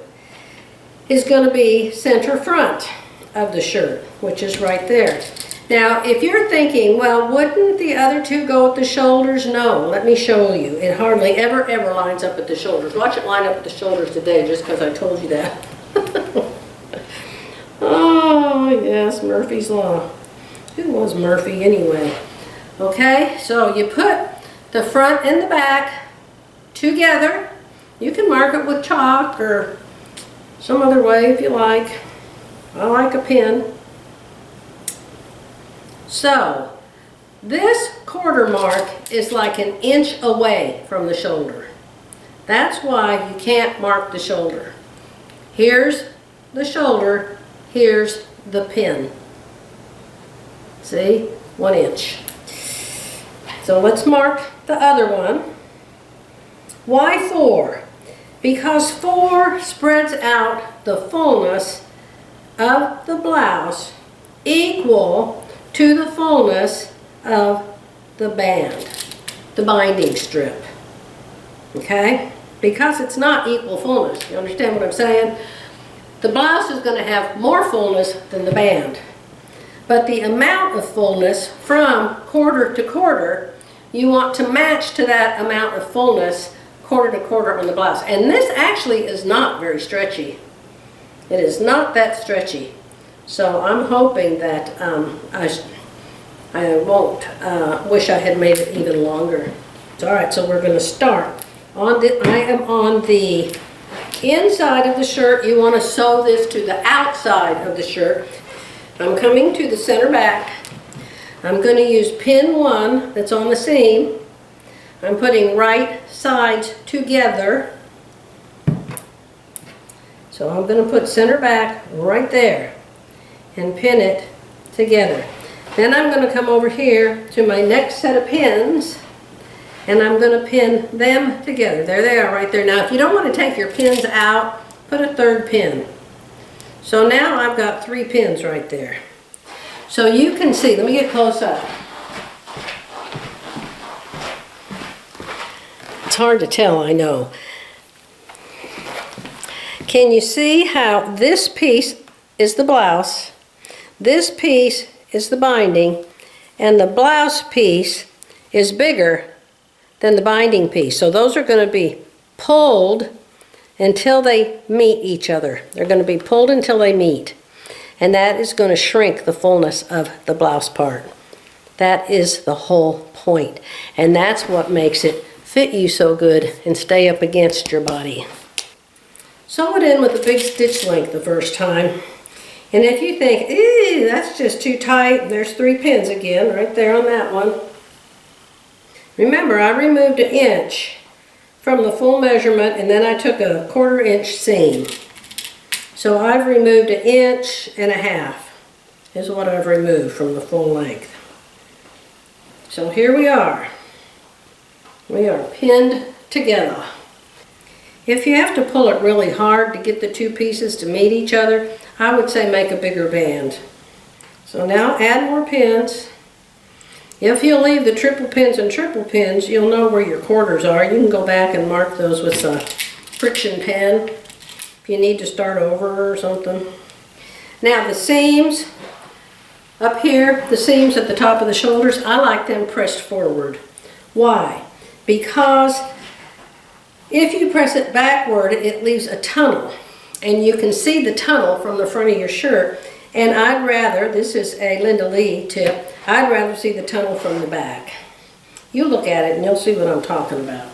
is going to be center front of the shirt, which is right there. Now, if you're thinking, well, wouldn't the other 2 go at the shoulders? No, let me show you. It hardly ever lines up at the shoulders. Watch it line up at the shoulders today, just because I told you that. Oh, yes, Murphy's Law. Who was Murphy anyway? Okay, so you put the front and the back together. You can mark it with chalk or some other way if you like. I like a pin. So, this quarter mark is like an inch away from the shoulder. That's why you can't mark the shoulder. Here's the shoulder, here's the pin. See? 1 inch. So let's mark the other one. Why 4? Because 4 spreads out the fullness of the blouse equal to the fullness of the band, the binding strip. Okay? Because it's not equal fullness. You understand what I'm saying? The blouse is going to have more fullness than the band. But the amount of fullness from quarter to quarter, you want to match to that amount of fullness quarter to quarter on the blouse. And this actually is not very stretchy. It is not that stretchy. So I'm hoping that I won't wish I had made it even longer. All right, so we're going to start. I am on the inside of the shirt. You want to sew this to the outside of the shirt. I'm coming to the center back. I'm going to use pin 1 that's on the seam. I'm putting right sides together. So I'm going to put center back right there and pin it together. Then I'm going to come over here to my next set of pins, and I'm going to pin them together. There they are right there. Now if you don't want to take your pins out, put a 3rd pin. So now I've got 3 pins right there. So you can see, let me get close up. It's hard to tell, I know. Can you see how this piece is the blouse, this piece is the binding, and the blouse piece is bigger than the binding piece. So those are going to be pulled until they meet each other. They're going to be pulled until they meet. And that is going to shrink the fullness of the blouse part. That is the whole point. And that's what makes it fit you so good and stay up against your body. sew it in with a big stitch length the first time. And if you think, ew, that's just too tight, there's 3 pins again, right there on that one. Remember, I removed 1 inch from the full measurement, and then I took a 1/4 inch seam. So I've removed 1.5 inches is what I've removed from the full length. So here we are. We are pinned together. If you have to pull it really hard to get the 2 pieces to meet each other, I would say make a bigger band. So now add more pins. If you'll leave the triple pins, you'll know where your quarters are. You can go back and mark those with a friction pen if you need to start over or something. Now the seams up here, the seams at the top of the shoulders, I like them pressed forward. Why? Because if you press it backward, it leaves a tunnel. And you can see the tunnel from the front of your shirt. And I'd rather, this is a Linda Lee tip, I'd rather see the tunnel from the back. You look at it and you'll see what I'm talking about.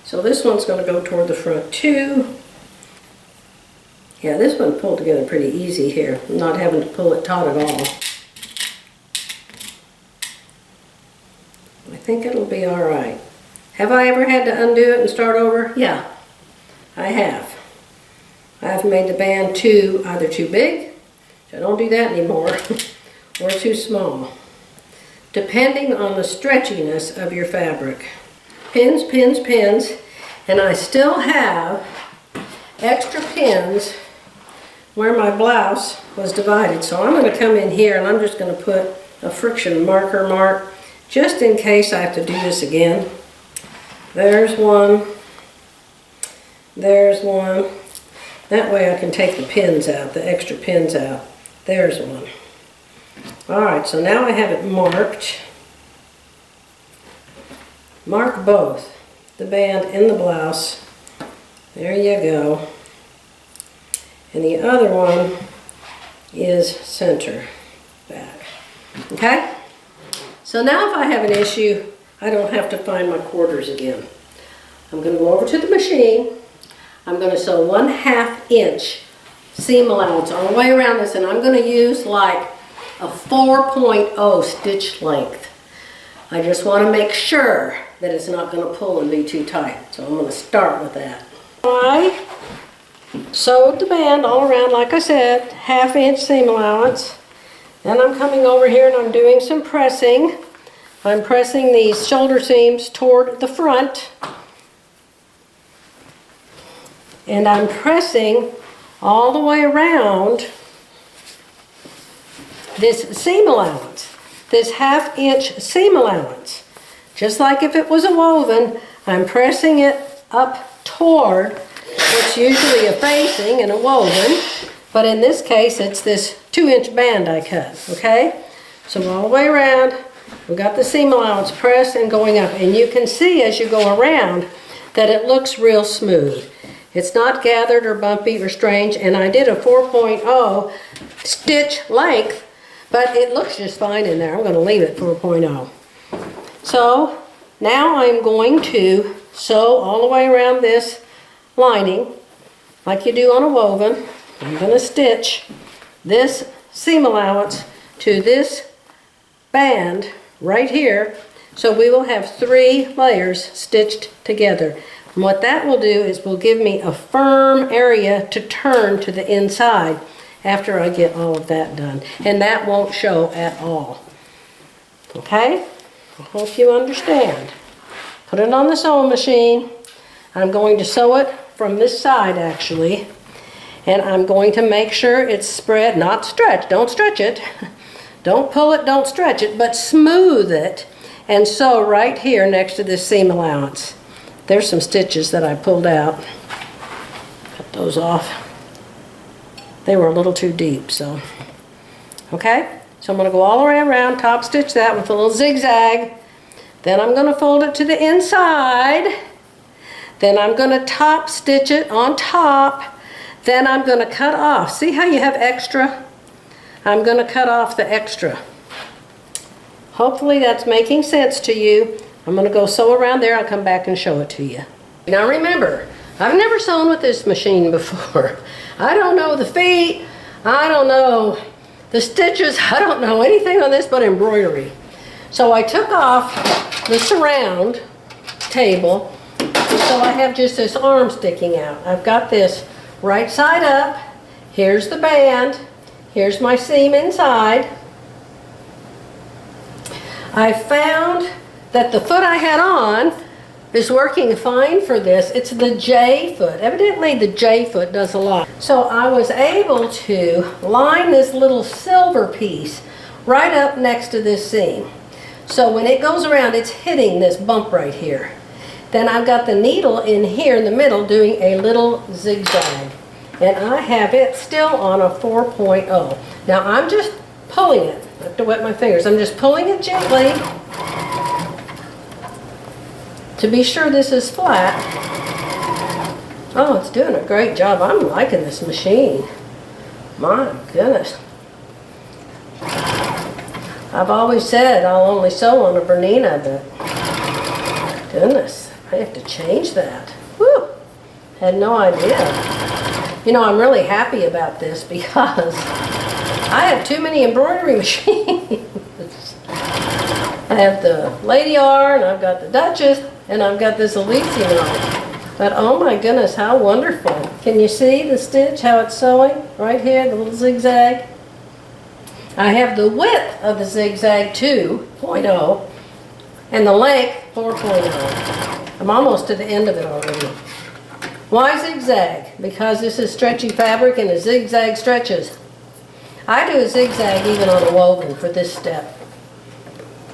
So this one's going to go toward the front too. Yeah, this one pulled together pretty easy here. I'm not having to pull it taut at all. I think it'll be all right. Have I ever had to undo it and start over? Yeah, I have. I've made the band either too big, so I don't do that anymore, or too small, depending on the stretchiness of your fabric. Pins, pins, pins, and I still have extra pins where my blouse was divided. So I'm going to come in here and I'm just going to put a friction marker mark just in case I have to do this again. There's one. There's one. That way I can take the pins out, the extra pins out. There's one. Alright, so now I have it marked. Mark both, the band and the blouse. There you go. And the other one is center back. Okay? So now if I have an issue, I don't have to find my quarters again. I'm going to go over to the machine. I'm going to sew 1/2 inch seam allowance all the way around this, and I'm going to use like a 4.0 stitch length. I just want to make sure that it's not going to pull and be too tight. So I'm going to start with that. I sewed the band all around, like I said, 1/2 inch seam allowance. Then I'm coming over here and I'm doing some pressing. I'm pressing these shoulder seams toward the front. And I'm pressing all the way around this seam allowance, this 1/2 inch seam allowance. Just like if it was a woven, I'm pressing it up toward what's usually a facing in a woven, but in this case it's this 2-inch band I cut, okay? So all the way around, we've got the seam allowance pressed and going up, and you can see as you go around that it looks real smooth. It's not gathered or bumpy or strange, and I did a 4.0 stitch length, but it looks just fine in there. I'm going to leave it 4.0. So now I'm going to sew all the way around this lining, like you do on a woven. I'm going to stitch this seam allowance to this band right here, so we will have 3 layers stitched together. And what that will do is will give me a firm area to turn to the inside after I get all of that done. And that won't show at all. Okay? I hope you understand. Put it on the sewing machine. I'm going to sew it from this side actually. And I'm going to make sure it's spread, not stretch. Don't stretch it. Don't pull it, don't stretch it, but smooth it and sew right here next to this seam allowance. There's some stitches that I pulled out. Cut those off. They were a little too deep, so. Okay, so I'm going to go all the way around, top stitch that with a little zigzag. Then I'm going to fold it to the inside. Then I'm going to top stitch it on top. Then I'm going to cut off. See how you have extra? I'm going to cut off the extra. Hopefully that's making sense to you. I'm going to go sew around there. I'll come back and show it to you. Now remember, I've never sewn with this machine before. I don't know the feet, I don't know the stitches, I don't know anything on this but embroidery. So I took off the surround table, so I have just this arm sticking out. I've got this right side up, here's the band, here's my seam inside. I found that the foot I had on is working fine for this. It's the J foot. Evidently the J foot does a lot. So I was able to line this little silver piece right up next to this seam. So when it goes around, it's hitting this bump right here. Then I've got the needle in here in the middle doing a little zigzag. And I have it still on a 4.0. Now I'm just pulling it. I have to wet my fingers. I'm just pulling it gently to be sure this is flat. Oh, it's doing a great job. I'm liking this machine. My goodness. I've always said I'll only sew on a Bernina, but goodness, I have to change that. Whew, had no idea. You know, I'm really happy about this because I have too many embroidery machines. I have the Lady R, and I've got the Duchess, and I've got this Elysium. But oh my goodness, how wonderful. Can you see the stitch, how it's sewing? Right here, the little zigzag. I have the width of the zigzag 2.0 and the length 4.0. I'm almost to the end of it already. Why zigzag? Because this is stretchy fabric and a zigzag stretches. I do a zigzag even on a woven for this step.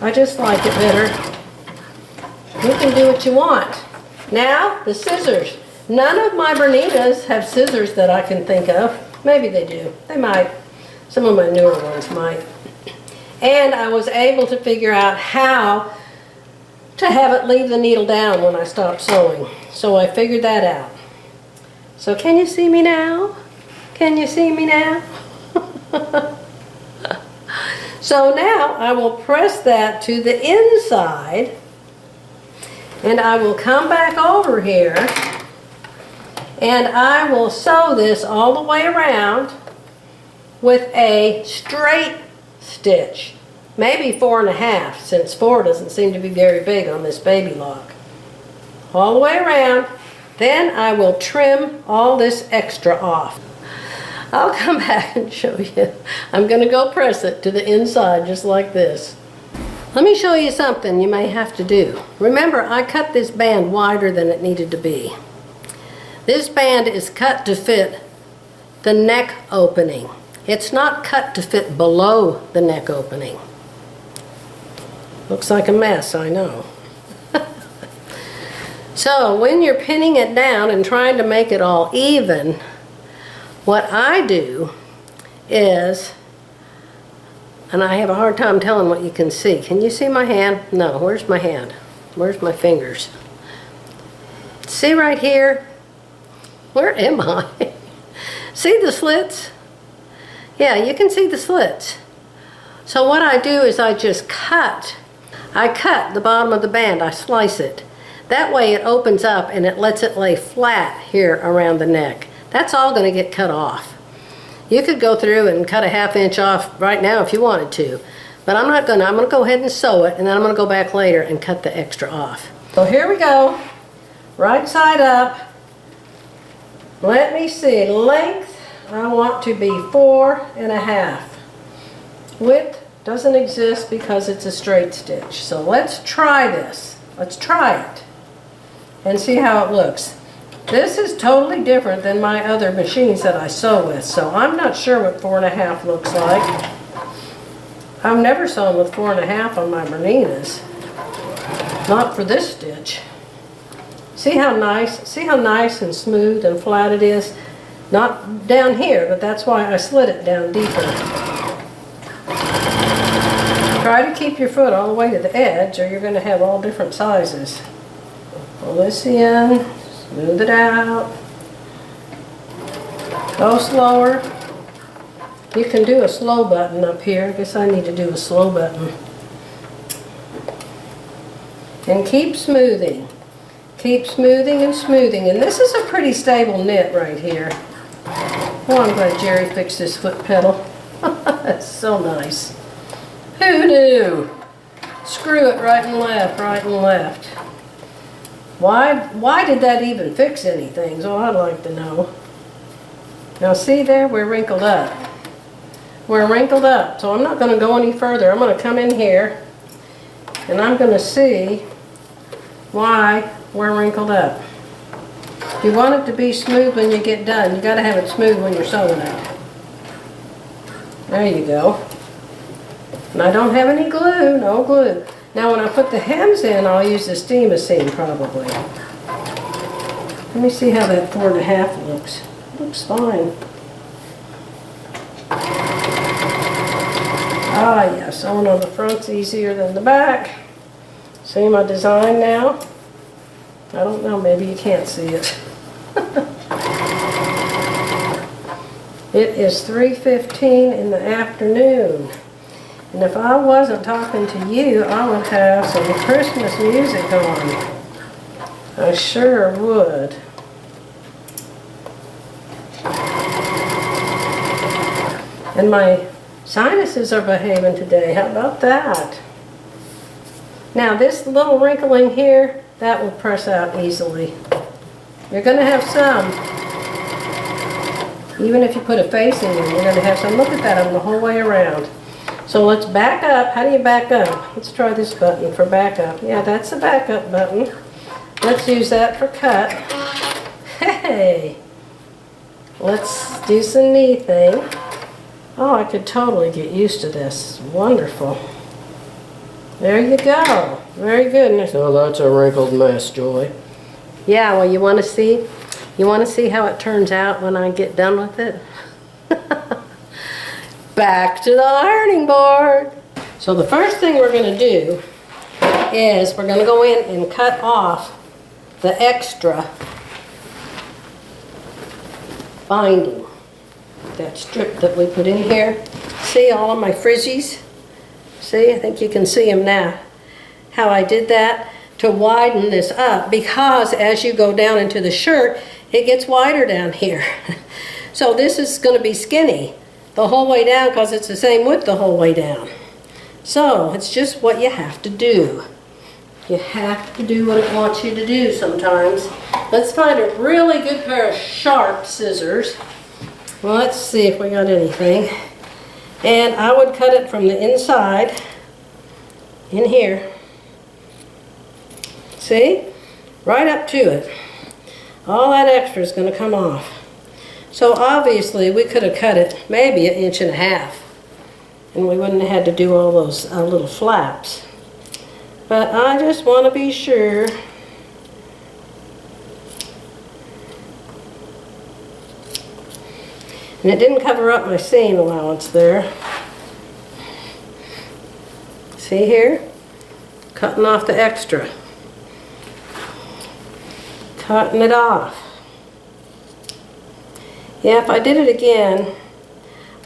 I just like it better. You can do what you want. Now, the scissors. None of my Berninas have scissors that I can think of. Maybe they do. They might. Some of my newer ones might. And I was able to figure out how to have it leave the needle down when I stopped sewing. So I figured that out. So can you see me now? Can you see me now? So now I will press that to the inside, and I will come back over here and I will sew this all the way around with a straight stitch, maybe 4.5, since 4 doesn't seem to be very big on this baby lock. All the way around. Then I will trim all this extra off. I'll come back and show you. I'm going to go press it to the inside just like this. Let me show you something you may have to do. Remember, I cut this band wider than it needed to be. This band is cut to fit the neck opening. It's not cut to fit below the neck opening. Looks like a mess, I know. So when you're pinning it down and trying to make it all even, what I do is, and I have a hard time telling what you can see. Can you see my hand? No, where's my hand? Where's my fingers? See right here? Where am I? See the slits? Yeah, you can see the slits. So what I do is I just cut. I cut the bottom of the band, I slice it. That way it opens up and it lets it lay flat here around the neck. That's all going to get cut off. You could go through and cut a 1/2 inch off right now if you wanted to. But I'm not going to. I'm going to go ahead and sew it, and then I'm going to go back later and cut the extra off. So here we go. Right side up. Let me see. Length, I want to be 4.5. Width doesn't exist because it's a straight stitch. So let's try this. Let's try it and see how it looks. This is totally different than my other machines that I sew with, so I'm not sure what 4.5 looks like. I've never sewn with 4.5 on my Berninas. Not for this stitch. See how nice and smooth and flat it is? Not down here, but that's why I slid it down deeper. Try to keep your foot all the way to the edge or you're going to have all different sizes. Pull this in, smooth it out. Go slower. You can do a slow button up here. I guess I need to do a slow button. And keep smoothing. Keep smoothing and smoothing. And this is a pretty stable knit right here. Oh, I'm glad Jerry fixed this foot pedal. That's so nice. Who knew? Screw it right and left, right and left. Why did that even fix anything? So I'd like to know. Now see there, we're wrinkled up. We're wrinkled up, so I'm not going to go any further. I'm going to come in here and I'm going to see why we're wrinkled up. You want it to be smooth when you get done. You got to have it smooth when you're sewing it. There you go. And I don't have any glue, no glue. Now when I put the hems in, I'll use the steam machine probably. Let me see how that 4 1/2 looks. Looks fine. Ah yeah, sewing on the front's easier than the back. See my design now? I don't know, maybe you can't see it. It is 3:15 in the afternoon. And if I wasn't talking to you, I would have some Christmas music on. I sure would. And my sinuses are behaving today. How about that? Now this little wrinkling here, that will press out easily. You're going to have some. Even if you put a facing in, you're going to have some. Look at that on the whole way around. So let's back up. How do you back up? Let's try this button for backup. Yeah, that's the backup button. Let's use that for cut. Hey! Let's do some knee thing. Oh, I could totally get used to this. Wonderful. There you go. Very good. Oh, that's a wrinkled mess, Joy. Yeah, well, you want to see? You want to see how it turns out when I get done with it? Back to the ironing board. So the first thing we're going to do is we're going to go in and cut off the extra binding. That strip that we put in here. See all of my frizzies? See, I think you can see them now. How I did that to widen this up, because as you go down into the shirt, it gets wider down here. So this is going to be skinny the whole way down because it's the same width the whole way down. So it's just what you have to do. You have to do what it wants you to do sometimes. Let's find a really good pair of sharp scissors. Well, let's see if we got anything. And I would cut it from the inside in here. See? Right up to it. All that extra is going to come off. So obviously we could have cut it maybe 1.5 inches and we wouldn't have had to do all those little flaps. But I just want to be sure. And it didn't cover up my seam allowance there. See here? Cutting off the extra. Cutting it off. Yeah, if I did it again,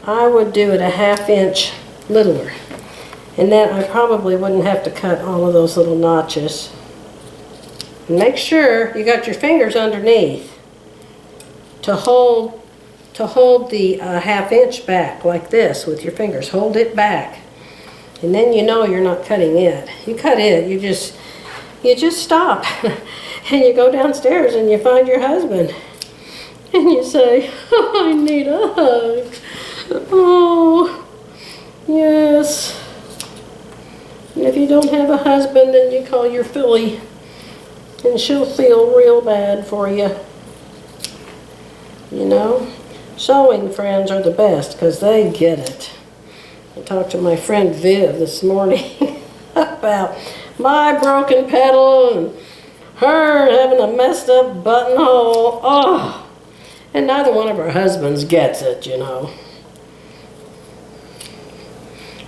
I would do it 1/2 inch littler. And then I probably wouldn't have to cut all of those little notches. And make sure you got your fingers underneath to hold the 1/2 inch back like this with your fingers. Hold it back. And then you know you're not cutting it. You cut it, you just stop. And you go downstairs and you find your husband. And you say, oh, I need a hug. Oh, yes. And if you don't have a husband, then you call your filly. And she'll feel real bad for you. You know? Sewing friends are the best because they get it. I talked to my friend Viv this morning about my broken pedal and her having a messed up buttonhole. Oh. And neither one of our husbands gets it, you know.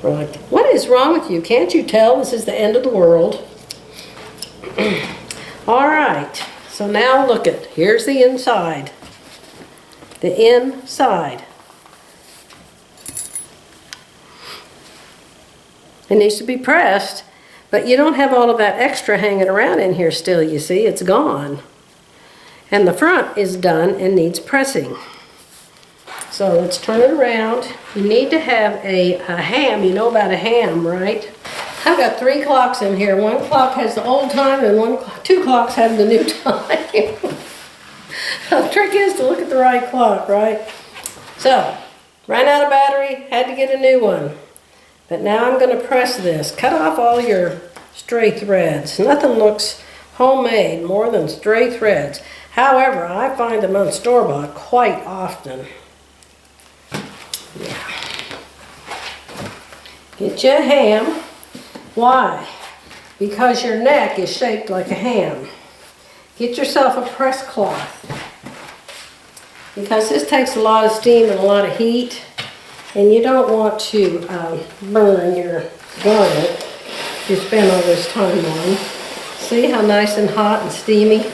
We're like, what is wrong with you? Can't you tell this is the end of the world? All right, so now look at, here's the inside. The inside. It needs to be pressed, But you don't have all of that extra hanging around in here still, you see, it's gone. And the front is done and needs pressing. So let's turn it around. You need to have a ham. You know about a ham, right? I've got 3 clocks in here. 1 clock has the old time and 2 clocks have the new time. The trick is to look at the right clock, right? So, ran out of battery, had to get a new one. But now I'm going to press this. Cut off all your stray threads. Nothing looks homemade more than stray threads. However, I find them on store-bought quite often. Yeah. Get you a ham. Why? Because your neck is shaped like a ham. Get yourself a press cloth. Because this takes a lot of steam and a lot of heat, and you don't want to burn your garment you spend all this time on. See how nice and hot and steamy?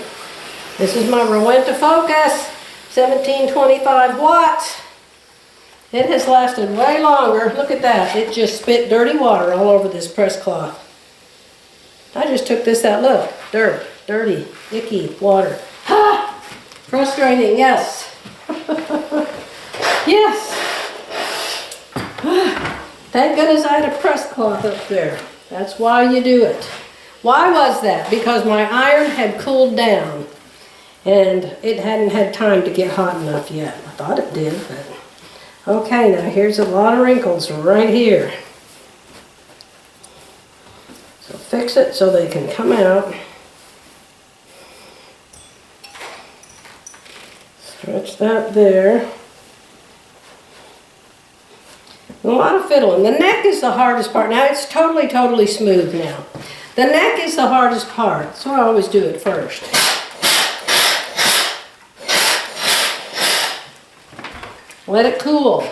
This is my Rowenta Focus, 1725 watts. It has lasted way longer. Look at that. It just spit dirty water all over this press cloth. I just took this out. Look. Dirt. Dirty. Icky water. Ha! Frustrating, yes. Yes. Thank goodness I had a press cloth up there. That's why you do it. Why was that? Because my iron had cooled down. And it hadn't had time to get hot enough yet. I thought it did, but... Okay, now here's a lot of wrinkles right here. So fix it so they can come out. Stretch that there. A lot of fiddling. The neck is the hardest part. Now it's totally smooth now. The neck is the hardest part, so I always do it first. Let it cool.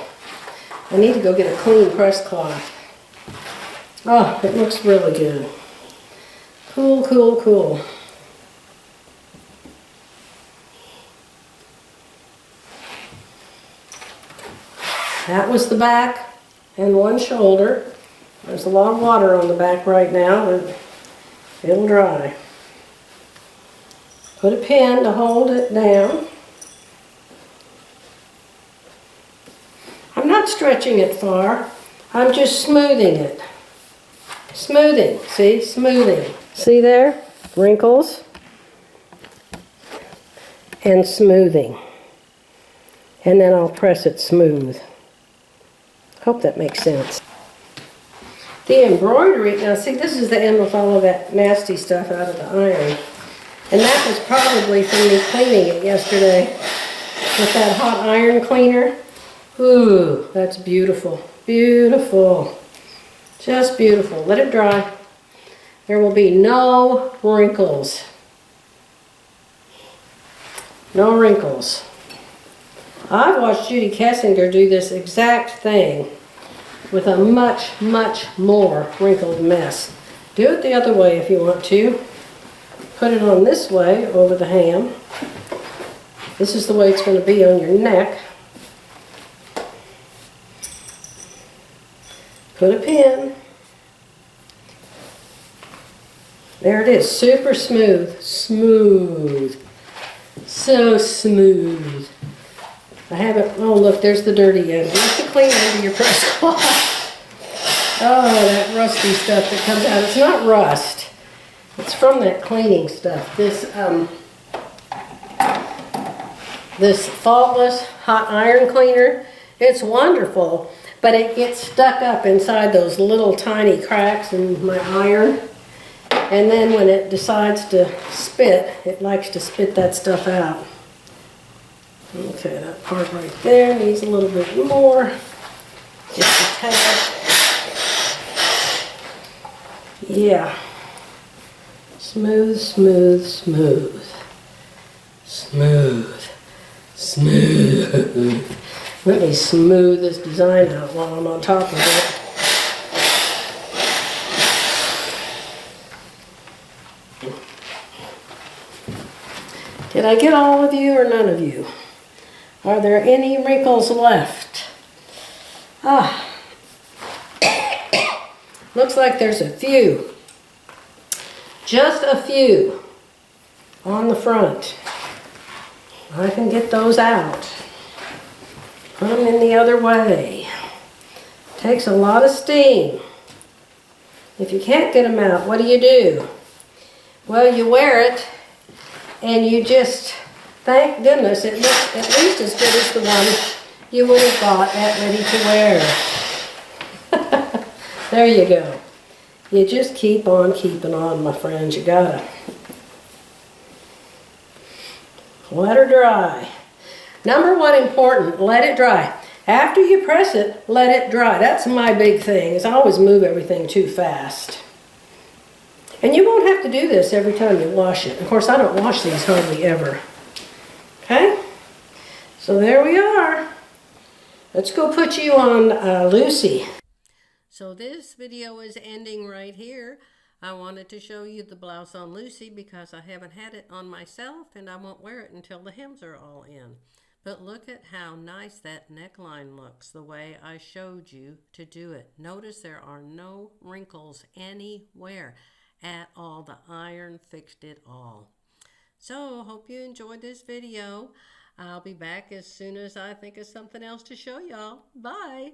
I need to go get a clean press cloth. Oh, it looks really good. Cool, cool, cool. That was the back and one shoulder. There's a lot of water on the back right now, but it'll dry. Put a pin to hold it down. I'm not stretching it far. I'm just smoothing it. Smoothing. See? Smoothing. See there? Wrinkles. And smoothing. And then I'll press it smooth. Hope that makes sense. The embroidery, now see, this is the end with all of that nasty stuff out of the iron. And that was probably from me cleaning it yesterday with that hot iron cleaner. Ooh, that's beautiful. Beautiful. Just beautiful. Let it dry. There will be no wrinkles. No wrinkles. I've watched Judy Kessinger do this exact thing with a much more wrinkled mess. Do it the other way if you want to. Put it on this way over the ham. This is the way it's going to be on your neck. Put a pin. There it is. Super smooth. Smooth. So smooth. I haven't, oh look, there's the dirty end. You have to clean under your press cloth. Oh, that rusty stuff that comes out. It's not rust. It's from that cleaning stuff. This faultless hot iron cleaner, it's wonderful, but it gets stuck up inside those little tiny cracks in my iron. And then when it decides to spit, it likes to spit that stuff out. Okay, that part right there needs a little bit more. Just a tad. Yeah. Smooth, smooth, smooth. Smooth. Smooth. Let me smooth this design out while I'm on top of it. Did I get all of you or none of you? Are there any wrinkles left? Ah. Looks like there's a few. just a few on the front. I can get those out. Put them in the other way. Takes a lot of steam. If you can't get them out, what do? Well, you wear it and you just, thank goodness, it looks at least as good as the one you would have bought at ready to wear. There you go. You just keep on keeping on, my friends. You gotta. Let her dry. Number one important, let it dry. After you press it, let it dry. That's my big thing, is I always move everything too fast. And you won't have to do this every time you wash it. Of course, I don't wash these hardly ever. Okay? So there we are. Let's go put you on Lucy. So this video is ending right here. I wanted to show you the blouse on Lucy because I haven't had it on myself and I won't wear it until the hems are all in. But look at how nice that neckline looks the way I showed you to do it. Notice there are no wrinkles anywhere at all. The iron fixed it all. So hope you enjoyed this video. I'll be back as soon as I think of something else to show y'all. Bye.